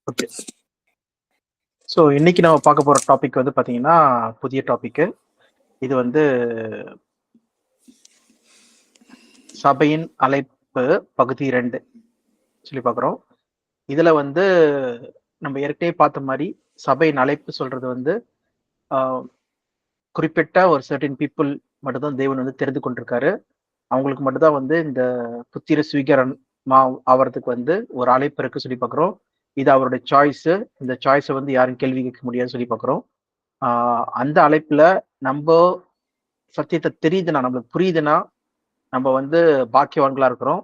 Okay. So இன்னைக்கு நம்ம பார்க்க போற டாபிக் வந்து பார்த்தீங்கன்னா, புதிய டாபிக்கு. இது வந்து சபையின் அழைப்பு பகுதி 2 சொல்லி பார்க்குறோம். இதுல வந்து நம்ம ஏற்கனவே பார்த்த மாரி, சபையின் அழைப்பு சொல்றது வந்து, ஆ குறிப்பிட்ட ஒரு சர்டைன் பீப்பிள் மட்டும் தான் தேவன் வந்து தெரிந்து கொண்டிருக்காரு. அவங்களுக்கு மட்டும் தான் வந்து இந்த புத்திர சுவீகாரமா ஆவறதுக்கு வந்து ஒரு அழைப்பு இருக்கு சொல்லி பார்க்குறோம். இது அவருடைய சாய்ஸு. இந்த சாய்ஸ வந்து யாரும் கேள்வி கேட்க முடியாதுன்னு சொல்லி பார்க்குறோம். அந்த அழைப்புல நம்ப சத்தியத்த தெரியுதுன்னா, நம்மளுக்கு புரியுதுன்னா, நம்ம வந்து பாக்கியவான்களா இருக்கிறோம்.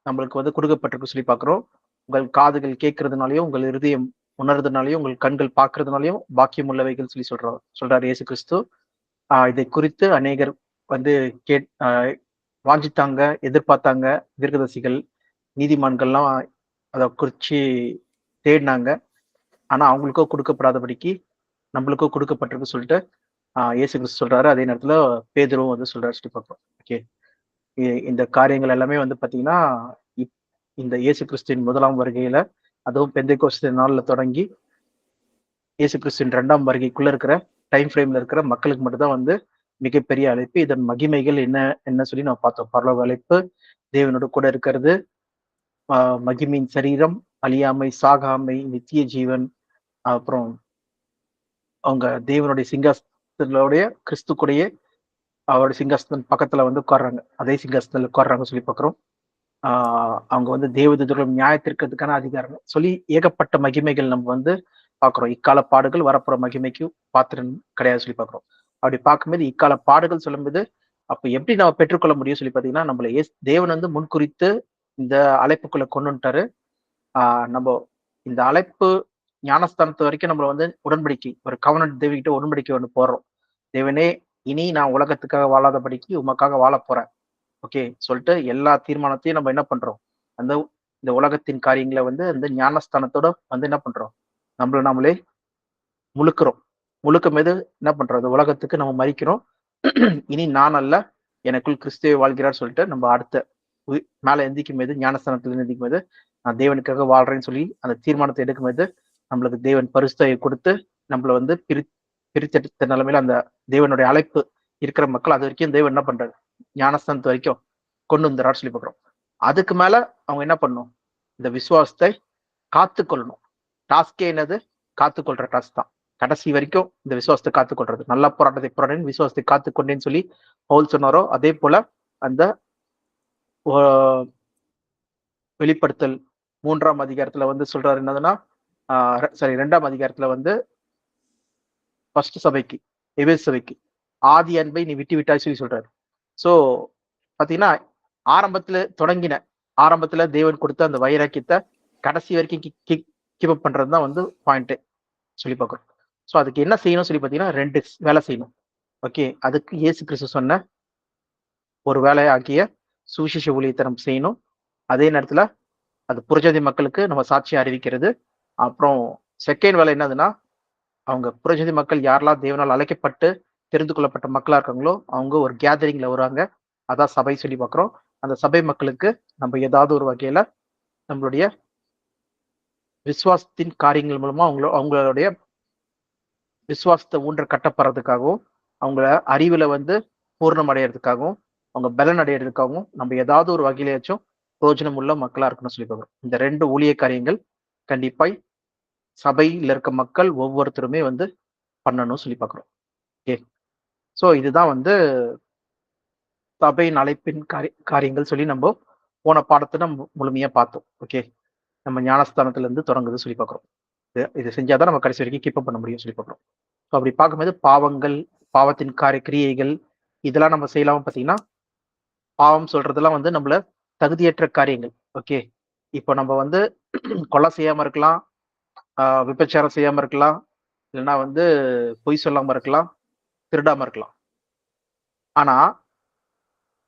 நம்மளுக்கு வந்து கொடுக்கப்பட்டிருக்கு சொல்லி பார்க்கிறோம். உங்கள் காதுகள் கேட்கிறதுனாலயும், உங்கள் இருதயம் உணர்றதுனாலயும், உங்கள் கண்கள் பார்க்கிறதுனாலயும் பாக்கியம் உள்ளவைகள் சொல்லி சொல்றாரு இயேசு கிறிஸ்து. இதை குறித்து அநேகர் வந்து வாஞ்சித்தாங்க, எதிர்பார்த்தாங்க. தீர்க்கதரிசிகள், நீதிமான்கள்லாம் அத குறிச்சு தேடினாங்க. ஆனா அவங்களுக்கோ கொடுக்கப்படாதபடிக்கு, நம்மளுக்கோ கொடுக்கப்பட்டிருக்கு சொல்லிட்டு இயேசு கிறிஸ்து சொல்றாரு. அதே நேரத்துல பேதுருவும் வந்து சொல்றாரு சொல்லி பார்க்கிறோம். ஓகே. இந்த காரியங்கள் எல்லாமே வந்து பார்த்தீங்கன்னா, இப் இந்த இயேசு கிறிஸ்துவின் 1ஆம் வருகையில, அதுவும் பெந்தைக்கோஸ்து நாள்ல தொடங்கி, இயேசு கிறிஸ்துவின் 2ஆம் வருகைக்குள்ள இருக்கிற டைம் ஃப்ரேம்ல இருக்கிற மக்களுக்கு மட்டும் தான் வந்து மிகப்பெரிய அழைப்பு. இதன் மகிமைகள் என்ன என்ன சொல்லி நம்ம பார்த்தோம். பரலோக அழைப்பு, தேவனோடு கூட இருக்கிறது, அ மகிமையின் சரீரம், அழியாமை, சாகாமை, நித்திய ஜீவன், அப்புறம் அவங்க தேவனுடைய சிங்காசனத்தோடைய கிறிஸ்து கூடயே அவருடைய சிங்காசனம் பக்கத்துல வந்து உட்கார்றாங்க. அதே சிங்காசனத்துல உட்கார்றாங்கன்னு சொல்லி பார்க்கிறோம். அவங்க வந்து தேவதூதர்களும் நியாயத்திற்கிறதுக்கான அதிகாரம் சொல்லி ஏகப்பட்ட மகிமைகள் நம்ம வந்து பார்க்கிறோம். இக்கால பாடுகள் வரப்போற மகிமைக்கு பாத்திரம் கிடையாது சொல்லி பார்க்கிறோம். அப்படி பார்க்கும்போது இக்கால பாடுகள் சொல்லும்போது, அப்ப எப்படி நம்ம பெற்றுக்கொள்ள முடியும் சொல்லி பார்த்தீங்கன்னா, நம்மள தேவன் வந்து முன்குறித்து இந்த அழைப்புக்குள்ள கொண்டு வந்துட்டாரு. நம்ம இந்த அழைப்பு ஞானஸ்தானத்து வரைக்கும் நம்மள வந்து உடன்படிக்கை, ஒரு கவர்னன்ட் தேவகிட்ட உடன்படிக்கை ஒண்ணு போடுறோம். தேவனே, இனி நான் உலகத்துக்காக வாழாதபடிக்கு உமக்காக வாழப் போறேன். ஓகே. சொல்லிட்டு எல்லா தீர்மானத்தையும் நம்ம என்ன பண்றோம்? அந்த இந்த உலகத்தின் காரியங்கள வந்து அந்த ஞானஸ்தானத்தோட வந்து என்ன பண்றோம்? நம்மள நாமளே முழுக்குறோம். முழுக்கும்போது என்ன பண்றோம்? இந்த உலகத்துக்கு நம்ம மரிக்கிறோம். இனி நான் அல்ல, எனக்குள் கிறிஸ்துவே வாழ்கிறார் சொல்லிட்டு நம்ம அடுத்த மேல எந்திக்கும்போது, ஞானஸ்தானத்துல எந்திக்கும்போது, நான் தேவனுக்காக வாழ்றேன்னு சொல்லி அந்த தீர்மானத்தை எடுக்கும்போது, நம்மளுக்கு தேவன் பரிசுத்தயை கொடுத்து, நம்மள வந்து பிரித்தெடுத்த நிலைமையில அந்த தேவனுடைய அழைப்பு இருக்கிற மக்கள் அது வரைக்கும் தேவன் என்ன பண்றாரு? ஞானஸ்தானத்து வரைக்கும் கொண்டு வந்துறாரு சொல்லி பார்க்கிறோம். அதுக்கு மேல அவங்க என்ன பண்ணணும்? இந்த விசுவாசத்தை காத்துக்கொள்ளணும். டாஸ்கே என்னது? காத்துக்கொள்ற டாஸ்க் தான். கடைசி வரைக்கும் இந்த விசுவாசத்தை காத்துக்கொள்றது. நல்ல போராட்டத்தை போராடினேன், விசுவாசத்தை காத்துக்கொண்டேன்னு சொல்லி பவுல் சொன்னாரோ, அதே போல அந்த ஒ வெளிப்படுத்தல் 3ஆம் அதிகாரத்துல வந்து சொல்றாரு என்னதுன்னா, சாரி 2ஆம் அதிகாரத்துல வந்து ஃபர்ஸ்ட் சபைக்கு, எபேசு சபைக்கு, ஆதி அன்பை நீ விட்டு விட்டாய் சொல்லி சொல்றாரு. சோ பாத்தீங்கன்னா, ஆரம்பத்துல தேவன் கொடுத்த அந்த வைராக்கியத்த கடைசி வரைக்கும் கீப் அப் பண்றதுதான் வந்து பாயிண்ட்டே சொல்லி பார்க்கிறோம். சோ அதுக்கு என்ன செய்யணும்னு சொல்லி பாத்தீங்கன்னா, 2 வேலை செய்யணும். ஓகே. அதுக்கு இயேசு கிறிஸ்து சொன்ன ஒரு வேலையாகிய சுவிசேஷ ஊழியத்தை நம்ம செய்யணும். அதே நேரத்துல அது புறஜாதி மக்களுக்கு நம்ம சாட்சியா அறிவிக்கிறது. அப்புறம் செகண்ட் வேலை என்னதுன்னா, அவங்க புறஜாதி மக்கள் யாரெல்லாம் தேவனால் அழைக்கப்பட்டு தெரிந்து கொள்ளப்பட்ட மக்களா இருக்காங்களோ, அவங்க ஒரு கேதரிங்ல வருவாங்க. அதான் சபை சொல்லி பார்க்கிறோம். அந்த சபை மக்களுக்கு நம்ம ஏதாவது ஒரு வகையில நம்மளுடைய விசுவாசத்தின் காரியங்கள் மூலமா அவங்களுடைய விசுவாசத்தை ஊன்ற கட்டப்படுறதுக்காகவும், அவங்கள அறிவுல வந்து பூரணம் அடையறதுக்காகவும், அவங்க பலன் அடையறதுக்காகவும் நம்ம ஏதாவது ஒரு வகையிலேயாச்சும் பிரயோஜனம் உள்ள மக்களா இருக்கணும்னு சொல்லி பார்க்கிறோம். இந்த 2 ஊழிய காரியங்கள் கண்டிப்பாய் சபையில இருக்க மக்கள் ஒவ்வொருத்தருமே வந்து பண்ணணும்னு சொல்லி பார்க்கிறோம். ஓகே. சோ இதுதான் வந்து சபையின் அழைப்பின் காரியங்கள் சொல்லி நம்ம போன பாடத்தை நம்ம முழுமையா பார்த்தோம். ஓகே. நம்ம ஞானஸ்தானத்துல இருந்து தொடங்குது சொல்லி பார்க்கிறோம். இது செஞ்சாதான் நம்ம கடைசி வரைக்கும் கீப் அப் பண்ண முடியும் சொல்லி பார்க்கிறோம். ஸோ அப்படி பார்க்கும்போது பாவங்கள், பாவத்தின் கிரியைகள் இதெல்லாம் நம்ம செய்யலாம பார்த்தீங்கன்னா, பாவம் சொல்றதெல்லாம் வந்து நம்மள தகுதியற்ற காரியங்கள். ஓகே. இப்போ நம்ம வந்து கொலை செய்யாம இருக்கலாம், விபச்சாரம் செய்யாம இருக்கலாம், இல்லைன்னா வந்து பொய் சொல்லாம இருக்கலாம், திருடாம இருக்கலாம். ஆனா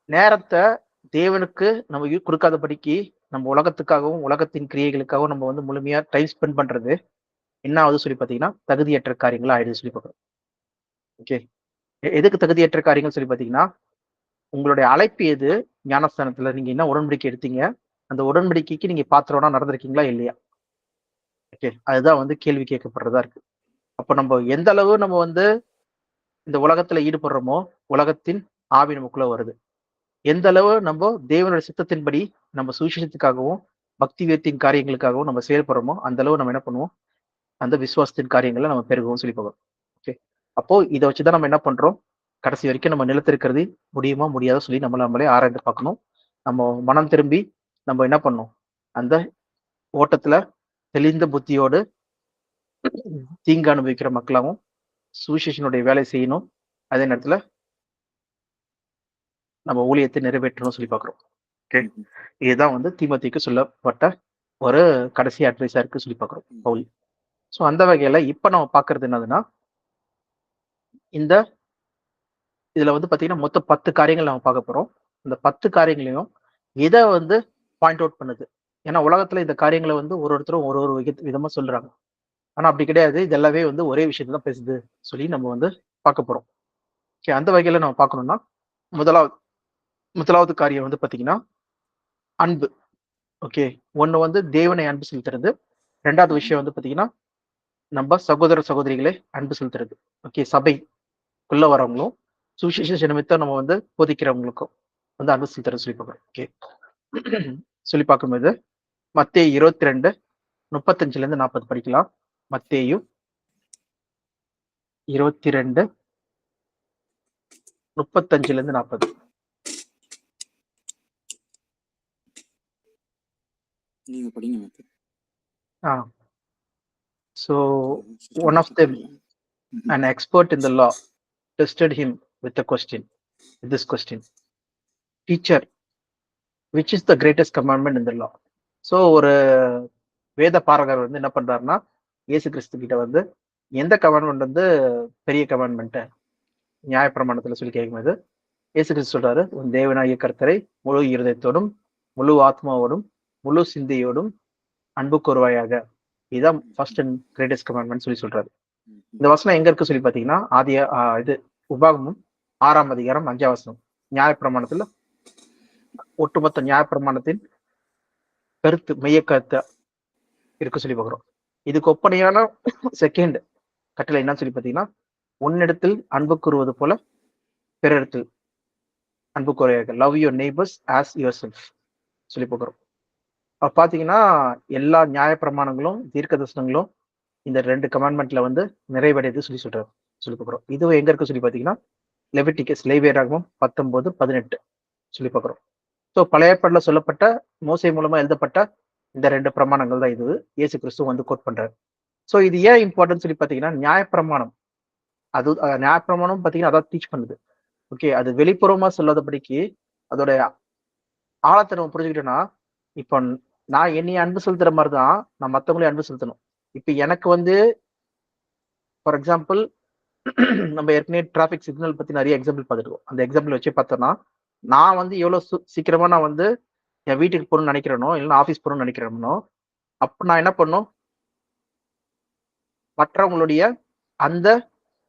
நேரத்த தேவனுக்கு நம்ம கொடுக்காதபடிக்கு நம்ம உலகத்துக்காகவும், உலகத்தின் கிரியைகளுக்காகவும் நம்ம வந்து முழுமையா டைம் ஸ்பெண்ட் பண்றது என்ன ஆகுது சொல்லி பார்த்தீங்கன்னா, தகுதியற்ற காரியங்களா ஆயிடுது சொல்லி பார்க்கிறோம். ஓகே. எதுக்கு தகுதியற்ற காரியங்கள் சொல்லி பார்த்தீங்கன்னா, உங்களுடைய அழைப்பு எது? ஞானஸ்தானத்துல நீங்க என்ன உடன்படிக்கை எடுத்தீங்க? அந்த உடன்படிக்கைக்கு நீங்க பாத்திரம்னா நடந்திருக்கீங்களா? இல்லையா? ஓகே, அதுதான் வந்து கேள்வி கேட்கப்படுறதா இருக்கு. அப்ப நம்ம எந்த அளவு நம்ம வந்து இந்த உலகத்துல ஈடுபடுறோமோ, உலகத்தின் ஆவி நமக்குள்ள வருது. எந்த அளவு நம்ம தேவனுடைய சித்தத்தின்படி நம்ம சுவிசேஷத்துக்காகவும், பக்தி விருத்தியின் காரியங்களுக்காகவும் நம்ம செயல்படுறோமோ, அந்த அளவு நம்ம என்ன பண்ணுவோம்? அந்த விசுவாசத்தின் காரியங்கள நம்ம பெருகுவோம்னு சொல்லி பார்க்கிறோம். ஓகே. அப்போ இத வச்சு தான் நம்ம என்ன பண்றோம்? கடைசி வரைக்கும் நம்ம நிலைத்திருக்கிறது முடியுமா? முடியாதா? சொல்லி நம்மள நம்மளே ஆராய்ந்து பார்க்கணும். நம்ம மனம் திரும்பி நம்ம என்ன பண்ணணும்? அந்த ஓட்டத்துல தெளிந்த புத்தியோடு தீங்கு அனுபவிக்கிற மக்களாவும் சுவிசேஷனுடைய வேலை செய்யணும். அதே நேரத்துல நம்ம ஊழியத்தை நிறைவேற்றணும்னு சொல்லி பார்க்கிறோம். ஓகே. இதுதான் வந்து தீமோத்தேயுக்கு சொல்லப்பட்ட ஒரு கடைசி அட்வைஸா இருக்கு சொல்லி பார்க்கிறோம் பவுல். ஸோ அந்த வகையில இப்ப நம்ம பார்க்கிறது என்னதுன்னா, இந்த இதுல வந்து பாத்தீங்கன்னா மொத்தம் 10 காரியங்கள் நம்ம பார்க்க போறோம். இந்த 10 காரியங்களையும் எத வந்து பாயிண்ட் அவுட் பண்ணுது? ஏன்னா உலகத்துல இந்த காரியங்கள வந்து ஒருத்தரும் ஒரு ஒரு விதமா சொல்றாங்க. ஆனா அப்படி கிடையாது. இது எல்லாமே வந்து ஒரே விஷயத்த தான் பேசுது சொல்லி நம்ம வந்து பார்க்க போறோம். ஓகே. அந்த வகையில நம்ம பார்க்கணும்னா, முதலாவது முதலாவது காரியம் வந்து பாத்தீங்கன்னா, அன்பு. ஓகே. ஒண்ணு வந்து தேவனை அன்பு செலுத்துறது. 2வது விஷயம் வந்து பாத்தீங்கன்னா, நம்ம சகோதர சகோதரிகளே அன்பு செலுத்துறது. ஓகே. சபைக்குள்ள வரவங்களும், சுவிசேஷ நிமித்தம் நம்ம வந்து போதிக்கிறவங்களுக்கும் வந்து அன்பு செலுத்துறது சொல்லி பார்க்கிறோம். ஓகே. சொல்லி பார்க்கும்போது, மத்தேயு 22, 35ல இருந்து 40 படிக்கலாம். மத்தேயு 22, 35ல இருந்து 40. நீங்க படிங்க மேத்து. ஆ. So, one of them, an expert in the law, tested him with this question. Teacher, which is the greatest commandment in the law? So, ஒரு வேத பாரகர் வந்து என்ன பண்றாருன்னா, இயேசு கிறிஸ்து கிட்ட வந்து எந்த கமாண்ட்மெண்ட் வந்து பெரிய கமாண்ட்மெண்ட் நியாயப்பிரமாணத்துல சொல்லி கேட்கும்போது, இயேசு கிறிஸ்து சொல்றாரு, உன் தேவனாகிய கர்த்தரை முழு இருதயத்தோடும், முழு ஆத்மாவோடும், முழு சிந்தையோடும் அன்பு கூறுவாயாக. இதுதான் ஃபர்ஸ்ட் அண்ட் கிரேட்டஸ்ட் கமாண்ட்மெண்ட் சொல்லி சொல்றாரு. இந்த வசனம் எங்க இருக்கு சொல்லி பாத்தீங்கன்னா, இது உபாகமும் 6ஆம் அதிகாரம் 5ஆம் வசனம். நியாயப்பிரமாணத்துல ஒட்டுமொத்த நியாயப்பிரமாணத்தின் கருத்து, மைய கருத்து இருக்கு சொல்லி பார்க்கிறோம். இதுக்கு ஒப்பனையான செகண்ட் கட்டளை என்னன்னு சொல்லி பாத்தீங்கன்னா, உன்னிடத்தில் அன்பு கூறுவது போல பிறரிடத்தில் அன்பு கூறுவாயாக. Love your neighbours as yourself சொல்லி பார்க்கிறோம். அப்ப பாத்தீங்கன்னா, எல்லா நியாயப்பிரமாணங்களும், தீர்க்க தரிசனங்களும் இந்த 2 கமாண்ட்மெண்ட்ல வந்து நிறைவடையுது சொல்லி சொல்றாரு சொல்லி பார்க்கிறோம். இதுவும் எங்க இருக்கு சொல்லி பாத்தீங்கன்னா, லெவிட்டிகஸ் லேவியராகமம் 19, 18 சொல்லி பார்க்கிறோம். ஸோ பழைய ஏற்பாடுல சொல்லப்பட்ட மோசே மூலமா எழுதப்பட்ட இந்த 2 பிரமாணங்கள் தான் இது. இயேசு கிறிஸ்து வந்து கோட் பண்றாரு. ஸோ இது ஏன் இம்பார்ட்டன்ட் சொல்லி பாத்தீங்கன்னா, நியாயப்பிரமாணம் அது நியாயப்பிரமாணம் பாத்தீங்கன்னா அதான் டீச் பண்ணுது. ஓகே. அது வெளிப்புறமா சொல்லாதபடிக்கு அதோட ஆழத்தை நம்ம புரிஞ்சுக்கிட்டோம்னா, இப்போ நான் என்னைய அன்பு செலுத்துற மாதிரி தான் நான் மத்தவங்களையும் அன்பு செலுத்தணும். இப்ப எனக்கு வந்து ஃபார் எக்ஸாம்பிள் நம்ம ஏற்கனவே டிராபிக் சிக்னல் பத்தி நிறைய எக்ஸாம்பிள் பார்த்துருக்கோம். அந்த எக்ஸாம்பிள் வச்சு பார்த்தோம்னா, நான் வந்து எவ்வளவு சீக்கிரமா நான் வந்து என் வீட்டுக்கு போகணும்னு நினைக்கிறேனோ, இல்லைன்னா ஆஃபீஸ் போகணும்னு நினைக்கிறேனோ, அப்ப நான் என்ன பண்ணும், மற்றவங்களுடைய அந்த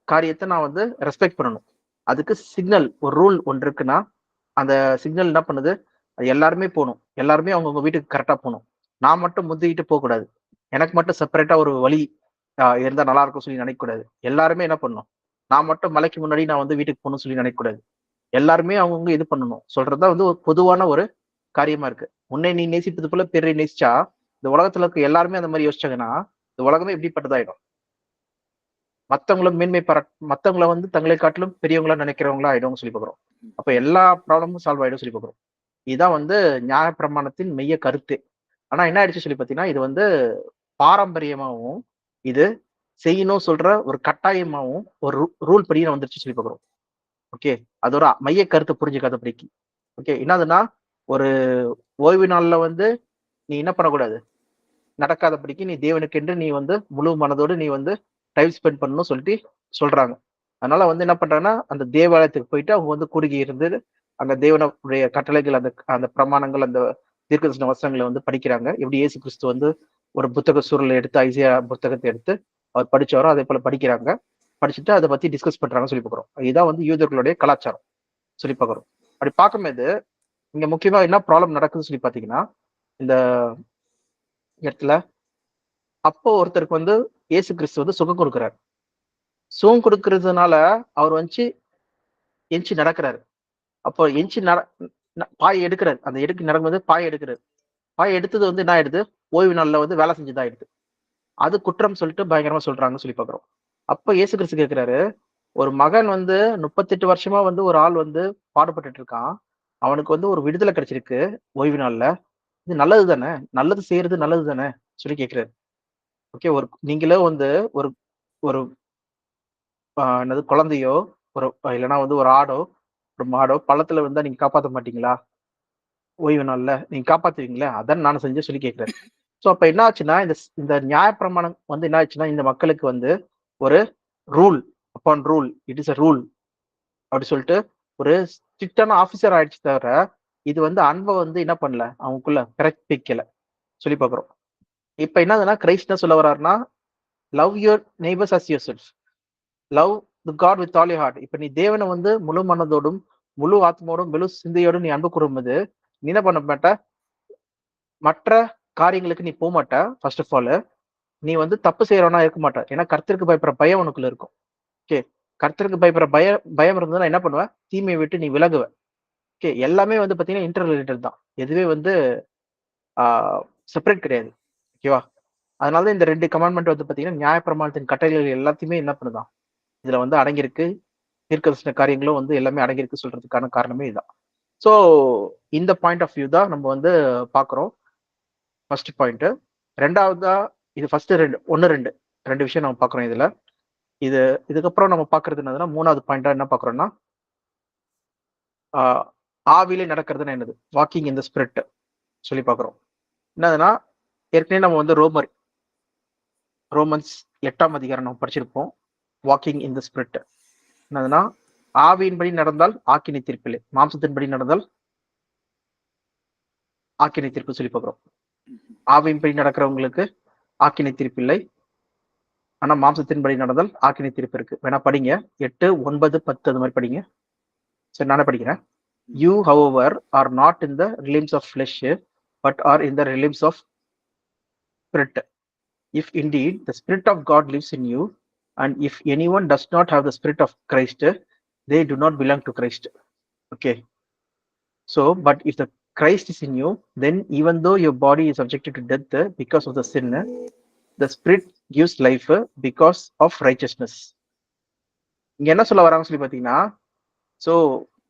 காரியத்தை நான் வந்து ரெஸ்பெக்ட் பண்ணணும். அதுக்கு சிக்னல் ஒரு ரூல் ஒன்று இருக்குன்னா, அந்த சிக்னல் என்ன பண்ணுது, அது எல்லாருமே போகணும். எல்லாருமே அவங்கவுங்க வீட்டுக்கு கரெக்டா போகணும். நான் மட்டும் முந்திக்கிட்டு போகக்கூடாது. எனக்கு மட்டும் செப்பரேட்டா ஒரு வழி இருந்தா நல்லா இருக்கும் சொல்லி நினைக்கக்கூடாது. எல்லாருமே என்ன பண்ணணும், நான் மட்டும் மலைக்கு முன்னாடி நான் வந்து வீட்டுக்கு போகணும்னு சொல்லி நினைக்கக்கூடாது. எல்லாருமே அவங்கவுங்க இது பண்ணணும் சொல்றதுதான் வந்து ஒரு பொதுவான ஒரு காரியமா இருக்கு. உன்னை நீ நேசிப்பது போல பிறரை நேசிச்சா, இந்த உலகத்துல இருக்க எல்லாருமே அந்த மாதிரி யோசிச்சாங்கன்னா, இந்த உலகமே இப்படிப்பட்டதாயிடும். மத்தவங்களை வந்து தங்களை காட்டிலும் பெரியவங்களா நினைக்கிறவங்களா ஆயிடும் சொல்லி பார்க்கிறோம். அப்ப எல்லா ப்ராப்ளமும் சால்வ் ஆயிடும் சொல்லி பார்க்கிறோம். இதுதான் வந்து நியாய பிரமாணத்தின் மெய்ய கருத்து. ஆனா என்ன ஆயிடுச்சு சொல்லி பாத்தீங்கன்னா, இது வந்து பாரம்பரியமாவும், இது செய்யணும் சொல்ற ஒரு கட்டாயமாவும் ஒரு ரூல் படியே வந்துருச்சு சொல்லி பார்க்கிறோம். ஓகே. அதோட மைய கருத்தை புரிஞ்சுக்காதபடிக்கு. ஓகே. என்னதுன்னா, ஒரு ஓய்வு நாள்ல வந்து நீ என்ன பண்ணக்கூடாது, நடக்காதபடிக்கு நீ தேவனுக்கென்று நீ வந்து முழு மனதோடு நீ வந்து டைம் ஸ்பெண்ட் பண்ணணும்னு சொல்லிட்டு சொல்றாங்க. அதனால வந்து என்ன பண்றாங்கன்னா, அந்த தேவாலயத்துக்கு போயிட்டு அவங்க வந்து குறுகி இருந்து அங்க தேவனுடைய கட்டளைகள், அந்த அந்த பிரமாணங்கள், அந்த தீர்க்கதரிசன வசனங்களை வந்து படிக்கிறாங்க. எப்படி இயேசு கிறிஸ்து வந்து ஒரு புத்தக சூழலை எடுத்து ஐசியா புத்தகத்தை எடுத்து அவர் படிச்சாரோ அதே போல படிக்கிறாங்க. படிச்சுட்டு அதை பத்தி டிஸ்கஸ் பண்றாங்கன்னு சொல்லி பார்க்கிறோம். இதுதான் வந்து யூதர்களுடைய கலாச்சாரம் சொல்லி பார்க்கிறோம். அப்படி பார்க்கும்போது இங்க முக்கியமா என்ன ப்ராப்ளம் நடக்குதுன்னு சொல்லி பாத்தீங்கன்னா, இந்த இடத்துல அப்போ ஒருத்தருக்கு வந்து இயேசு கிறிஸ்து வந்து சுகம் கொடுக்குறாரு. சுகம் கொடுக்கறதுனால அவர் வந்து எஞ்சி நடக்கிறாரு. அப்போ எஞ்சி பாய் எடுக்கிறாரு. அந்த நடக்கும்போது பாய் எடுக்கிறாரு. பாய் எடுத்தது வந்து என்ன ஆயிடுது, ஓய்வு நாள்ல வந்து வேலை செஞ்சதா ஆயிடுது. அது குற்றம் சொல்லிட்டு பயங்கரமா சொல்றாங்கன்னு சொல்லி பாக்குறோம். அப்ப இயேசு கிறிஸ்து கேட்கிறாரு, ஒரு மகன் வந்து 38 வருஷமா வந்து ஒரு ஆள் வந்து பாடுபட்டுட்டு இருக்கான். அவனுக்கு வந்து ஒரு விடுதலை கிடைச்சிருக்கு ஓய்வு நாள்ல. இது நல்லது தானே? நல்லது செய்யறது நல்லது தானே? சொல்லி கேட்கிறாரு. ஓகே. நீங்களே வந்து ஒரு ஒரு என்னது குழந்தையோ, இல்லன்னா வந்து ஒரு ஆடோ, ஒரு மாடோ பள்ளத்துல விழுந்தா நீங்க காப்பாத்த மாட்டீங்களா? ஓய்வு நாள்ல நீங்க காப்பாத்துவீங்களா? அதான் நானும் செஞ்சேன் சொல்லி கேட்கிறாரு. சோ அப்ப என்ன ஆச்சுன்னா, இந்த நியாயப்பிரமாணம் வந்து என்ன ஆச்சுன்னா, இந்த மக்களுக்கு வந்து ஒரு rule upon rule. It is a rule அப்படி சொல்லிட்டு ஒரு ஸ்ட்ரிக்டான ஆபீசர் ஆயிடுச்சு தவிர, இது வந்து அன்பை வந்து என்ன பண்ணல, அவங்களுக்குள்ள பிறப்பிக்கல சொல்லி பாக்குறோம். இப்ப என்னதுன்னா, கிரைஸ்ட் என்ன சொல்ல வர்றாருன்னா, love your neighbours as yourself. Love the God with all your heart. இப்ப நீ தேவனை வந்து முழு மனதோடும், முழு ஆத்மாவோடும், முழு சிந்தையோடும் நீ அன்பு கூறும்போது, நீ என்ன பண்ண மாட்ட, மற்ற காரியங்களுக்கு நீ போக மாட்ட. ஃபர்ஸ்ட் ஆஃப் ஆல் நீ வந்து தப்பு செய்யறவனா இருக்க மாட்ட. ஏன்னா கர்த்தருக்கு பயப்படுற பயம் உனக்குள்ள இருக்கும். ஓகே. கர்த்தருக்கு பயப்படுற பயம் இருந்ததுன்னா என்ன பண்ணுவ, தீமையை விட்டு நீ விலகுவ. ஓகே. எல்லாமே வந்து பாத்தீங்கன்னா இன்டர் ரிலேட்டட் தான். எதுவே வந்து செப்பரேட் கிடையாது. ஓகேவா? அதனாலதான் இந்த 2 கமாண்ட்மெண்ட் வந்து பாத்தீங்கன்னா நியாயப்பிரமாணத்தின் கட்டளைகள் எல்லாத்தையுமே என்ன பண்ணுதான், இதுல வந்து அடங்கியிருக்கு. தீர்க்கதரிசன காரியங்களும் வந்து எல்லாமே அடங்கியிருக்கு சொல்றதுக்கான காரணமே இதுதான். சோ இந்த பாயிண்ட் ஆஃப் வியூ தான் நம்ம வந்து பாக்குறோம். First point. ரெண்டாவதா இது ஃபர்ஸ்ட் 2 விஷயம் நம்ம பாக்குறோம் இதுல. இதுக்கப்புறம் நம்ம பாக்குறது என்னதுன்னா, 3வது பாயிண்டா என்ன பாக்குறோம்னா, ஆவிலே நடக்கிறதுனா என்னது, வாக்கிங் இன் த ஸ்பிரிட் சொல்லி பாக்குறோம். என்னதுன்னா, ஏற்கனவே நம்ம வந்து ரோமன்ஸ் 8ஆம் அதிகாரம் நம்ம படிச்சிருப்போம். வாக்கிங் இன் த ஸ்பிரிட் என்னதுன்னா, ஆவியின்படி நடந்தால் ஆக்கினை தீர்ப்பில்லை, மாம்சத்தின்படி நடந்தால் ஆக்கினை தீர்ப்பு சொல்லி பாக்குறோம். ஆவியின்படி நடக்கிறவங்களுக்கு ஆக்கினை தீர்ப்பு இல்லை, ஆனா மாம்சத்தின்படி நடந்தால் ஆக்கினை தீர்ப்பு இருக்கு. வேணா படிங்க, 8, 9, 10 அது மாதிரி படிங்க. சரி, நானே படிக்கிறேன். You, however, are not in the realms of flesh, but are in the realms of spirit. If indeed the Spirit of God lives in you, and if anyone does not have the Spirit of Christ, they do not belong to Christ. Okay. So, but if the Christ is in you, then even though your body is subjected to death because of the sin, the Spirit gives life because of righteousness. இங்க என்ன சொல்ல வராங்க சொல்லி பாத்தீங்கன்னா, so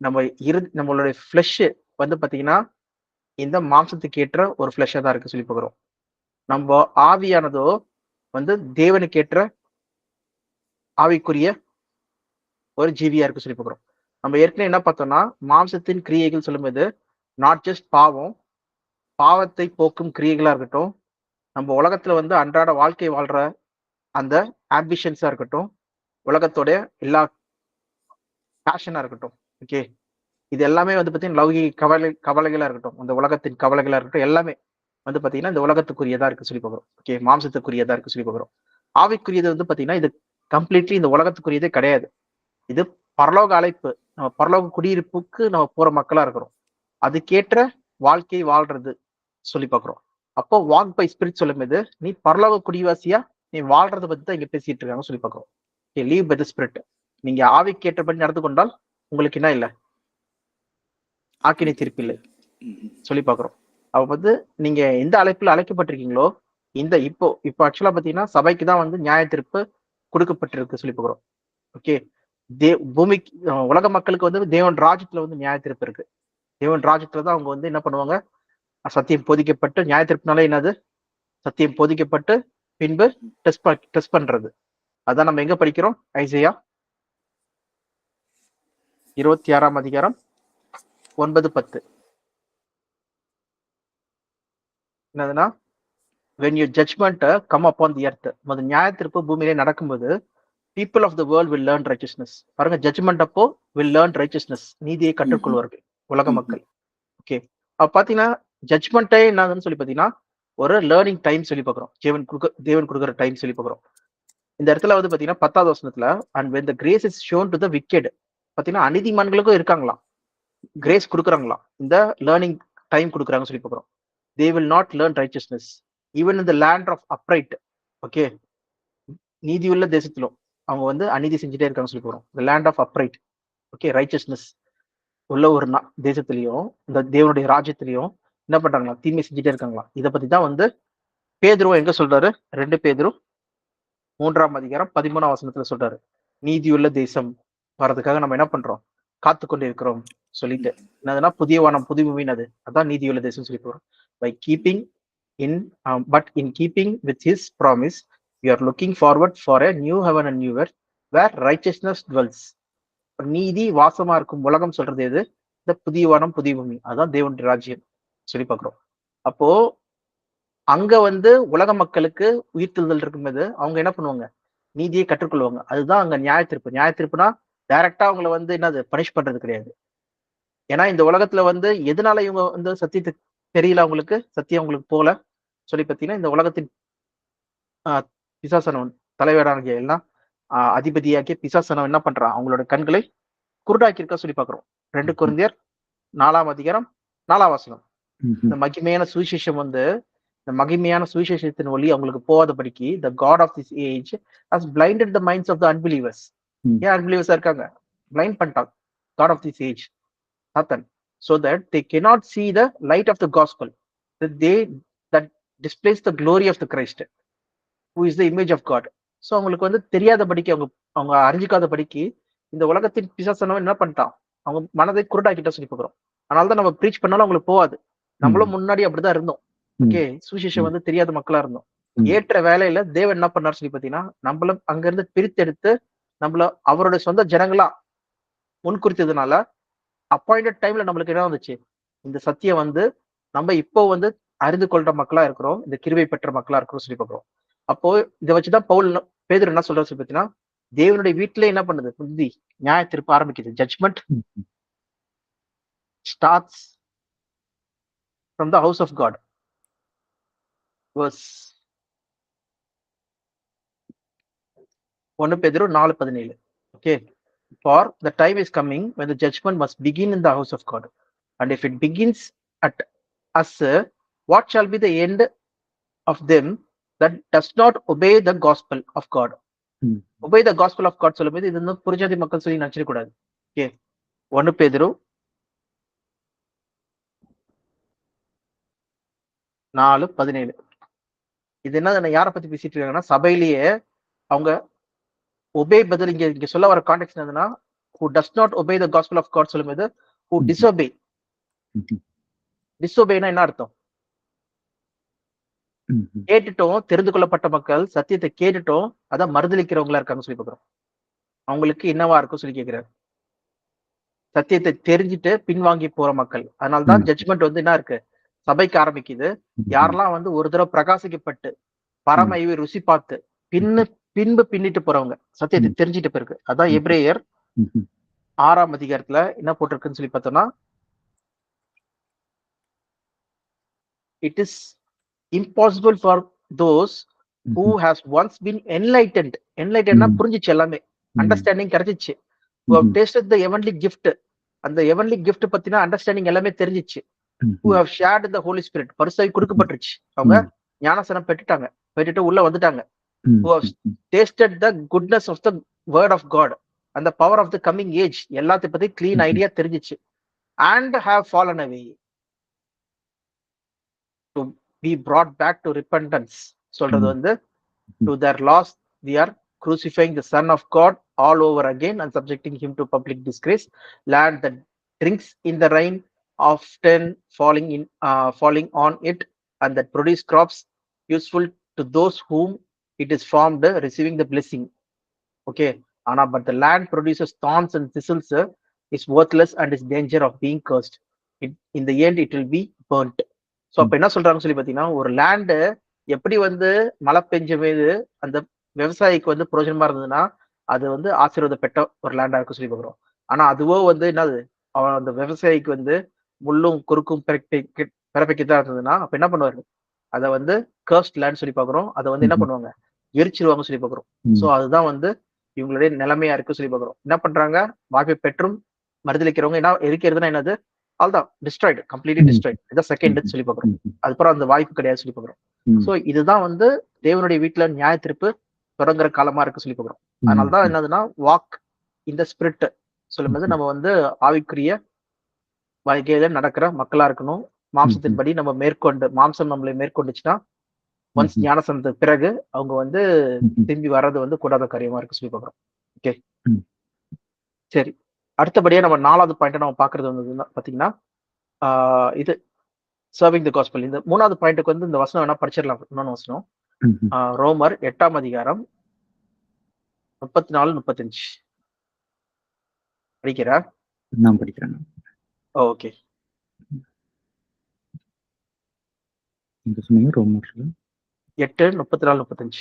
நம்மளுடைய flush வந்து பாத்தீங்கன்னா இந்த மாம்சத்துக்கு ஏற்ற ஒரு ஃபிளஷா தான் இருக்கு சொல்லி பாக்குறோம். நம்ம ஆவியானதோ வந்து தேவனுக்கு ஏற்ற ஆவிக்குரிய ஒரு ஜீவியா இருக்கு சொல்லி பாக்குறோம். நம்ம ஏற்கனவே என்ன பார்த்தோம்னா, மாம்சத்தின் கிரியைகள் சொல்லும்போது நாட் ஜஸ்ட் பாவத்தை போக்கும் கிரியைகளா இருக்கட்டும், நம்ம உலகத்துல வந்து அன்றாட வாழ்க்கை வாழ்ற அந்த ஆம்பிஷன்ஸா இருக்கட்டும், உலகத்தோட எல்லா பேஷனா இருக்கட்டும். ஓகே. இது எல்லாமே வந்து பாத்தீங்கன்னா லௌகிக கவலைகளா இருக்கட்டும், அந்த உலகத்தின் கவலைகளா இருக்கட்டும், எல்லாமே வந்து பாத்தீங்கன்னா இந்த உலகத்துக்குரியதா இருக்கு சொல்லி பாக்குறோம். ஓகே. மாம்சத்துக்குரியதா இருக்கு சொல்லி பாக்குறோம். ஆவிக்குரியது வந்து பாத்தீங்கன்னா இது கம்ப்ளீட்லி இந்த உலகத்துக்குரியதே கிடையாது. இது பரலோக அழைப்பு. நம்ம பரலோக குடியிருப்புக்கு நம்ம போற மக்களா இருக்கிறோம். அதுக்கேற்ற வாழ்க்கை வாழ்றது சொல்லி பாக்குறோம். அப்போ வாக் பை ஸ்பிரிட் சொல்லும்போது நீ பரலோக குடிவாசியா நீ வாழ்றதை பத்தி தான் இங்க பேசிட்டு இருக்காங்க சொல்லி பாக்குறோம். Live by the spirit. நீங்க ஆவிக்கு ஏற்றபடி நடந்து கொண்டால் உங்களுக்கு என்ன இல்லை, ஆக்கினை தீர்ப்பு இல்லை சொல்லி பாக்குறோம். அவ வந்து நீங்க எந்த அழைப்புல அழைக்கப்பட்டிருக்கீங்களோ, இப்போ ஆக்சுவலா பாத்தீங்கன்னா சபைக்கு தான் வந்து நியாய தீர்ப்பு கொடுக்கப்பட்டிருக்கு சொல்லி பாக்குறோம். ஓகே. பூமிக்கு உலக மக்களுக்கு வந்து தேவன் ராஜ்யத்துல வந்து நியாய தீர்ப்பு இருக்கு. தேவன் ராஜ்யத்துல தான் அவங்க வந்து என்ன பண்ணுவாங்க, சத்தியம் போதிக்கப்பட்டு, நியாய தீர்ப்புனால என்னது, சத்தியம் போதிக்கப்பட்டு பின்பு டெஸ்ட் பண்றது. அதான் நம்ம எங்க படிக்கிறோம், ஐசையா 26ஆம் அதிகாரம் 9, 10. என்னதுன்னா, when your judgment come upon the earth, நியாய தீர்ப்பு பூமியிலே நடக்கும்போது people of the world will learn righteousness. பாருங்க, ஜட்ஜ்மெண்ட் அப்போ will learn righteousness, நீதியை கற்றுக்கொள்வார்கள் உலக மக்கள். ஓகே. அப்ப பாத்தீங்கன்னா ஜட்ஜ்மெண்ட்டே என்னதுன்னு சொல்லி பாத்தீங்கன்னா ஒரு லேர்னிங் டைம் சொல்லி பாக்குறோம். தேவன் கொடுக்குற டைம் சொல்லி பாக்குறோம். இந்த இடத்துல வந்து பாத்தீங்கன்னா 10வது வசனத்துல, and when the grace is shown to the wicked, பாத்தீங்கன்னா அநீதிமான்களுக்கும் இருக்காங்களாம், கிரேஸ் கொடுக்குறாங்களாம், இந்த லேர்னிங் டைம் கொடுக்குறாங்க சொல்லி பாக்குறோம். they will not learn righteousness even in the land of upright. Okay, நீதியுள்ள தேசத்திலும் அவங்க வந்து அநீதி செஞ்சுட்டே இருக்காங்க சொல்லி போறோம். the land of upright, okay, righteousness உள்ள ஒரு தேசத்திலையும் இந்த தேவனுடைய ராஜ்யத்திலையும் என்ன பண்றாங்களா, தீமை செஞ்சுட்டே இருக்காங்களா. இதை பத்தி தான் வந்து பேதுரு எங்க சொல்றாரு, 2 பேதுரு 3ஆம் அதிகாரம் 13ஆம் வசனத்துல சொல்றாரு, நீதியுள்ள தேசம் வர்றதுக்காக நம்ம என்ன பண்றோம், காத்து கொண்டு இருக்கிறோம் சொல்லிட்டு. என்னதுன்னா புதிய வானம் புதிய பூமின்னு அதான் நீதியுள்ள தேசம் சொல்லி போறோம். By keeping in but in keeping with his promise we are looking forward for a new heaven and new earth where righteousness dwells. நீதி வாசமா இருக்கும் உலகம் சொல்றது எது, இந்த புதிய வானம் புதிய பூமி, அதான் தேவனுடைய ராஜ்யம் சொல்லி பாக்குறோம். அப்போ அங்க வந்து உலக மக்களுக்கு உயிர்த்தெழுதல் இருக்கும்போது அவங்க என்ன பண்ணுவாங்க, நீதியை கற்றுக்கொள்வாங்க. அதுதான் அங்க நியாய தீர்ப்பு. நியாய தீர்ப்புனா டைரக்டா அவங்களை வந்து என்னது பனிஷ் பண்றது கிடையாது. ஏன்னா இந்த உலகத்துல வந்து எதனால இவங்க வந்து சத்தியத்தை தெரியல, அவங்களுக்கு சத்தியம் அவங்களுக்கு போல சொல்லி பார்த்தீங்கன்னா, இந்த உலகத்தின் பிசாசனம் தலைவராகிய எல்லாம் அதிபதியாகிய பிசாசனம் என்ன பண்றான், அவங்களோட கண்களை குருடாக்கி இருக்கா சொல்லி பாக்குறோம். 2 கொரிந்தியர் 4ஆம் அதிகாரம் 4ஆம் வசனம். இந்த மகிமையான சுவிசேஷம் வந்து இந்த மகிமையான சுவிசேஷத்தின் ஒளி அவங்களுக்கு போகாதபடிக்கு the god of this age has blinded the minds of the unbelievers. ஏன் unbelievers இருக்காங்க, பிளைண்ட் பண்ணிட்டாங்க god of this age Satan, so that they cannot see the light of the gospel that displays the glory of the Christ who is the image of God. So அவங்களுக்கு வந்து தெரியாதபடிக்கு அவங்க அறிஞ்சிக்காதபடிக்கு இந்த உலகத்தின் பிசாசனம் என்ன பண்ணிட்டான், அவங்க மனதை குருடாக்கிட்ட சொல்லி போகிறோம். அதனாலதான் நம்ம ப்ரீச் பண்ணாலும் அவங்களுக்கு போகாது. நம்மளும் முன்னாடி அப்படிதான் இருந்தோம். ஓகே, சுவிசேஷம் வந்து தெரியாத மக்களா இருந்தோம். ஏற்ற வேலையில தேவன் என்ன பண்ணார் சொல்லி பாத்தீங்கன்னா, நம்மளும் அங்க இருந்து பிரித்தெடுத்து நம்மள அவருடைய சொந்த ஜனங்களா முன்குறித்ததுனால அப்பாயிண்டட் டைம்ல நம்மளுக்கு என்ன வந்துச்சு, இந்த சத்தியம் வந்து நம்ம இப்போ வந்து அறிந்து கொள்ற மக்களா இருக்கிறோம், இந்த கிருபை பெற்ற மக்களா இருக்கிறோம் சொல்லி பாக்குறோம். அப்போ இதை வச்சுதான் பேதுரு என்ன சொல்றாரு சொல்லி பாத்தீங்கன்னா, தேவனுடைய வீட்டுல என்ன பண்ணுது, புத்தி நியாய தீர்ப்பு ஆரம்பிக்குது. Judgement starts from the house of God. Verse 1 Pedro 4:17. Okay, for the time is coming when the judgment must begin in the house of God, and if it begins at us, what shall be the end of them that does not obey the gospel of God? Obey the gospel of God சொல்லும்போது இது வந்து புறஜாதி மக்கள் சொல்லி நினைச்சிட கூடாது. Okay, 1 பேதுரு 4:17. இது என்ன யாரை பத்தி பேசிட்டு இருக்காங்கன்னா, சபையிலேயே அவங்க ஒபே பதில் இங்க சொல்ல வர கான்டெக்ட் என்னதுன்னா, who does not obey the gospel of God சொல்லும்போது who disobey. disobeyனா என்ன அர்த்தம், கேட்டுட்டோம் தெரிந்து கொள்ளப்பட்ட மக்கள் சத்தியத்தை கேட்டுட்டோம் அதான் மறுதளிக்கிறவங்களா இருக்காங்க சொல்லி பாக்குறோம். அவங்களுக்கு என்னவா இருக்கும் சொல்லி கேட்கிறாரு, சத்தியத்தை தெரிஞ்சுட்டு பின்வாங்கி போற மக்கள். அதனாலதான் ஜட்ஜ்மெண்ட் வந்து என்ன இருக்கு, சபைக்கு ஆரம்பிக்குது. யாரெல்லாம் வந்து ஒரு தடவை பிரகாசிக்கப்பட்டு பரமைவை ருசி பார்த்து பின்பு பின்னிட்டு போறவங்க, சத்தியத்தை தெரிஞ்சுட்டு போயிருக்கு. அதான் எபிரேயர் 6ஆம் அதிகாரத்துல என்ன போட்டிருக்குன்னு சொல்லி பார்த்தோம்னா, it is impossible for those who has once been enlightened புரிஞ்சிச்சு, எல்லாமே அண்டர்ஸ்டாண்டிங் கிடைச்சிச்சு, who have tasted the heavenly gift, அந்த heavenly gift பத்தினா அண்டர்ஸ்டாண்டிங் எல்லாமே தெரிஞ்சிச்சு, who have shared the Holy Spirit, பரிசுத்தாவி கொடுக்கப்பட்டுருச்சு, அவங்க ஞானஸ்நானம் பெற்றுட்டு உள்ள வந்துட்டாங்க, who have tasted the goodness of the word of God and the power of the coming age, எல்லாத்தை பத்தி clean ஐடியா தெரிஞ்சிச்சு, and have fallen away to be brought back to repentance சொல்றது வந்து to their loss we are crucifying the Son of God all over again and subjecting him to public disgrace, land that drinks in the rain often falling on it and that produce crops useful to those whom it is formed, receiving the blessing. Okay, but the land produces thorns and thistles, is worthless and is danger of being cursed. In the end it will be burnt. So அப்ப என்ன சொல்றாங்க சொல்லி பாத்தீங்கன்னா, ஒரு land எப்படி வந்து மழை பெஞ்ச மீது அந்த விவசாயிக்கு வந்து பிரயோஜனமா இருந்ததுன்னா அது வந்து ஆசீர்வாதப்பட்ட ஒரு லேண்டா இருக்கும் சொல்லி பாக்குறோம். ஆனா அதுவோ வந்து என்னது, அவன் அந்த விவசாயிக்கு வந்து முள்ளும் குறுக்கும் பிறப்பிக்கதான் இருந்ததுன்னா அப்ப என்ன பண்ணுவாரு, அதை வந்து கர்ஸ்ட் லேண்ட் சொல்லி பாக்குறோம். அதை வந்து என்ன பண்ணுவாங்க, எரிச்சிருவாங்க சொல்லி பாக்குறோம். சோ அதுதான் வந்து இவங்களுடைய நிலைமையா இருக்கு சொல்லி பாக்குறோம். என்ன பண்றாங்க, வாய்ப்பை பெற்றும் மறுதளிக்கிறவங்க என்ன எரிக்கிறதுனா என்னது, அதுதான் டிஸ்ட்ராய்டு, கம்ப்ளீட்லி டிஸ்ட்ராய்டு. இதான் செகண்ட் சொல்லி பாக்குறோம். அதுக்கப்புறம் அந்த வாய்ப்பு கிடையாது சொல்லி பாக்குறோம். சோ இதுதான் வந்து தேவனுடைய வீட்டுல நியாய தீர்ப்பு தொடங்குற காலமா இருக்கு சொல்லி பார்க்கிறோம். அதனாலதான் என்னதுன்னா வாக் இந்த ஸ்பிரிட் சொல்லும்போது நம்ம வந்து ஆவிக்குரிய வாழ்க்கையில நடக்கிற மக்களா இருக்கணும். மாம்சத்தின்படி நம்ம மாம்சம் நம்மளை மேற்கொண்டுச்சுன்னா ஒன்ஸ் ஞானசனத்துக்கு பிறகு அவங்க வந்து திரும்பி வர்றது வந்து கூடாத காரியமா இருக்கு சொல்லி பார்க்கிறோம். ஓகே, சரி. அடுத்தபடியா நம்ம 4வது பாயிண்ட் நம்ம பாக்குறது வந்து பாத்தீங்கன்னா இது சர்விங் தி காஸ்பல். இந்த 3வது பாயிண்ட்டுக்கு வந்து இந்த வசனம் வேணா படிச்சிடலாம். இன்னொன்னு வசனம் ரோமர் 8ஆம் அதிகாரம் 34-35 படிக்கிறா? நான் படிக்கிறேன். ஓகே. இந்த சொன்னீங்க ரோமர்ல 8:34-35.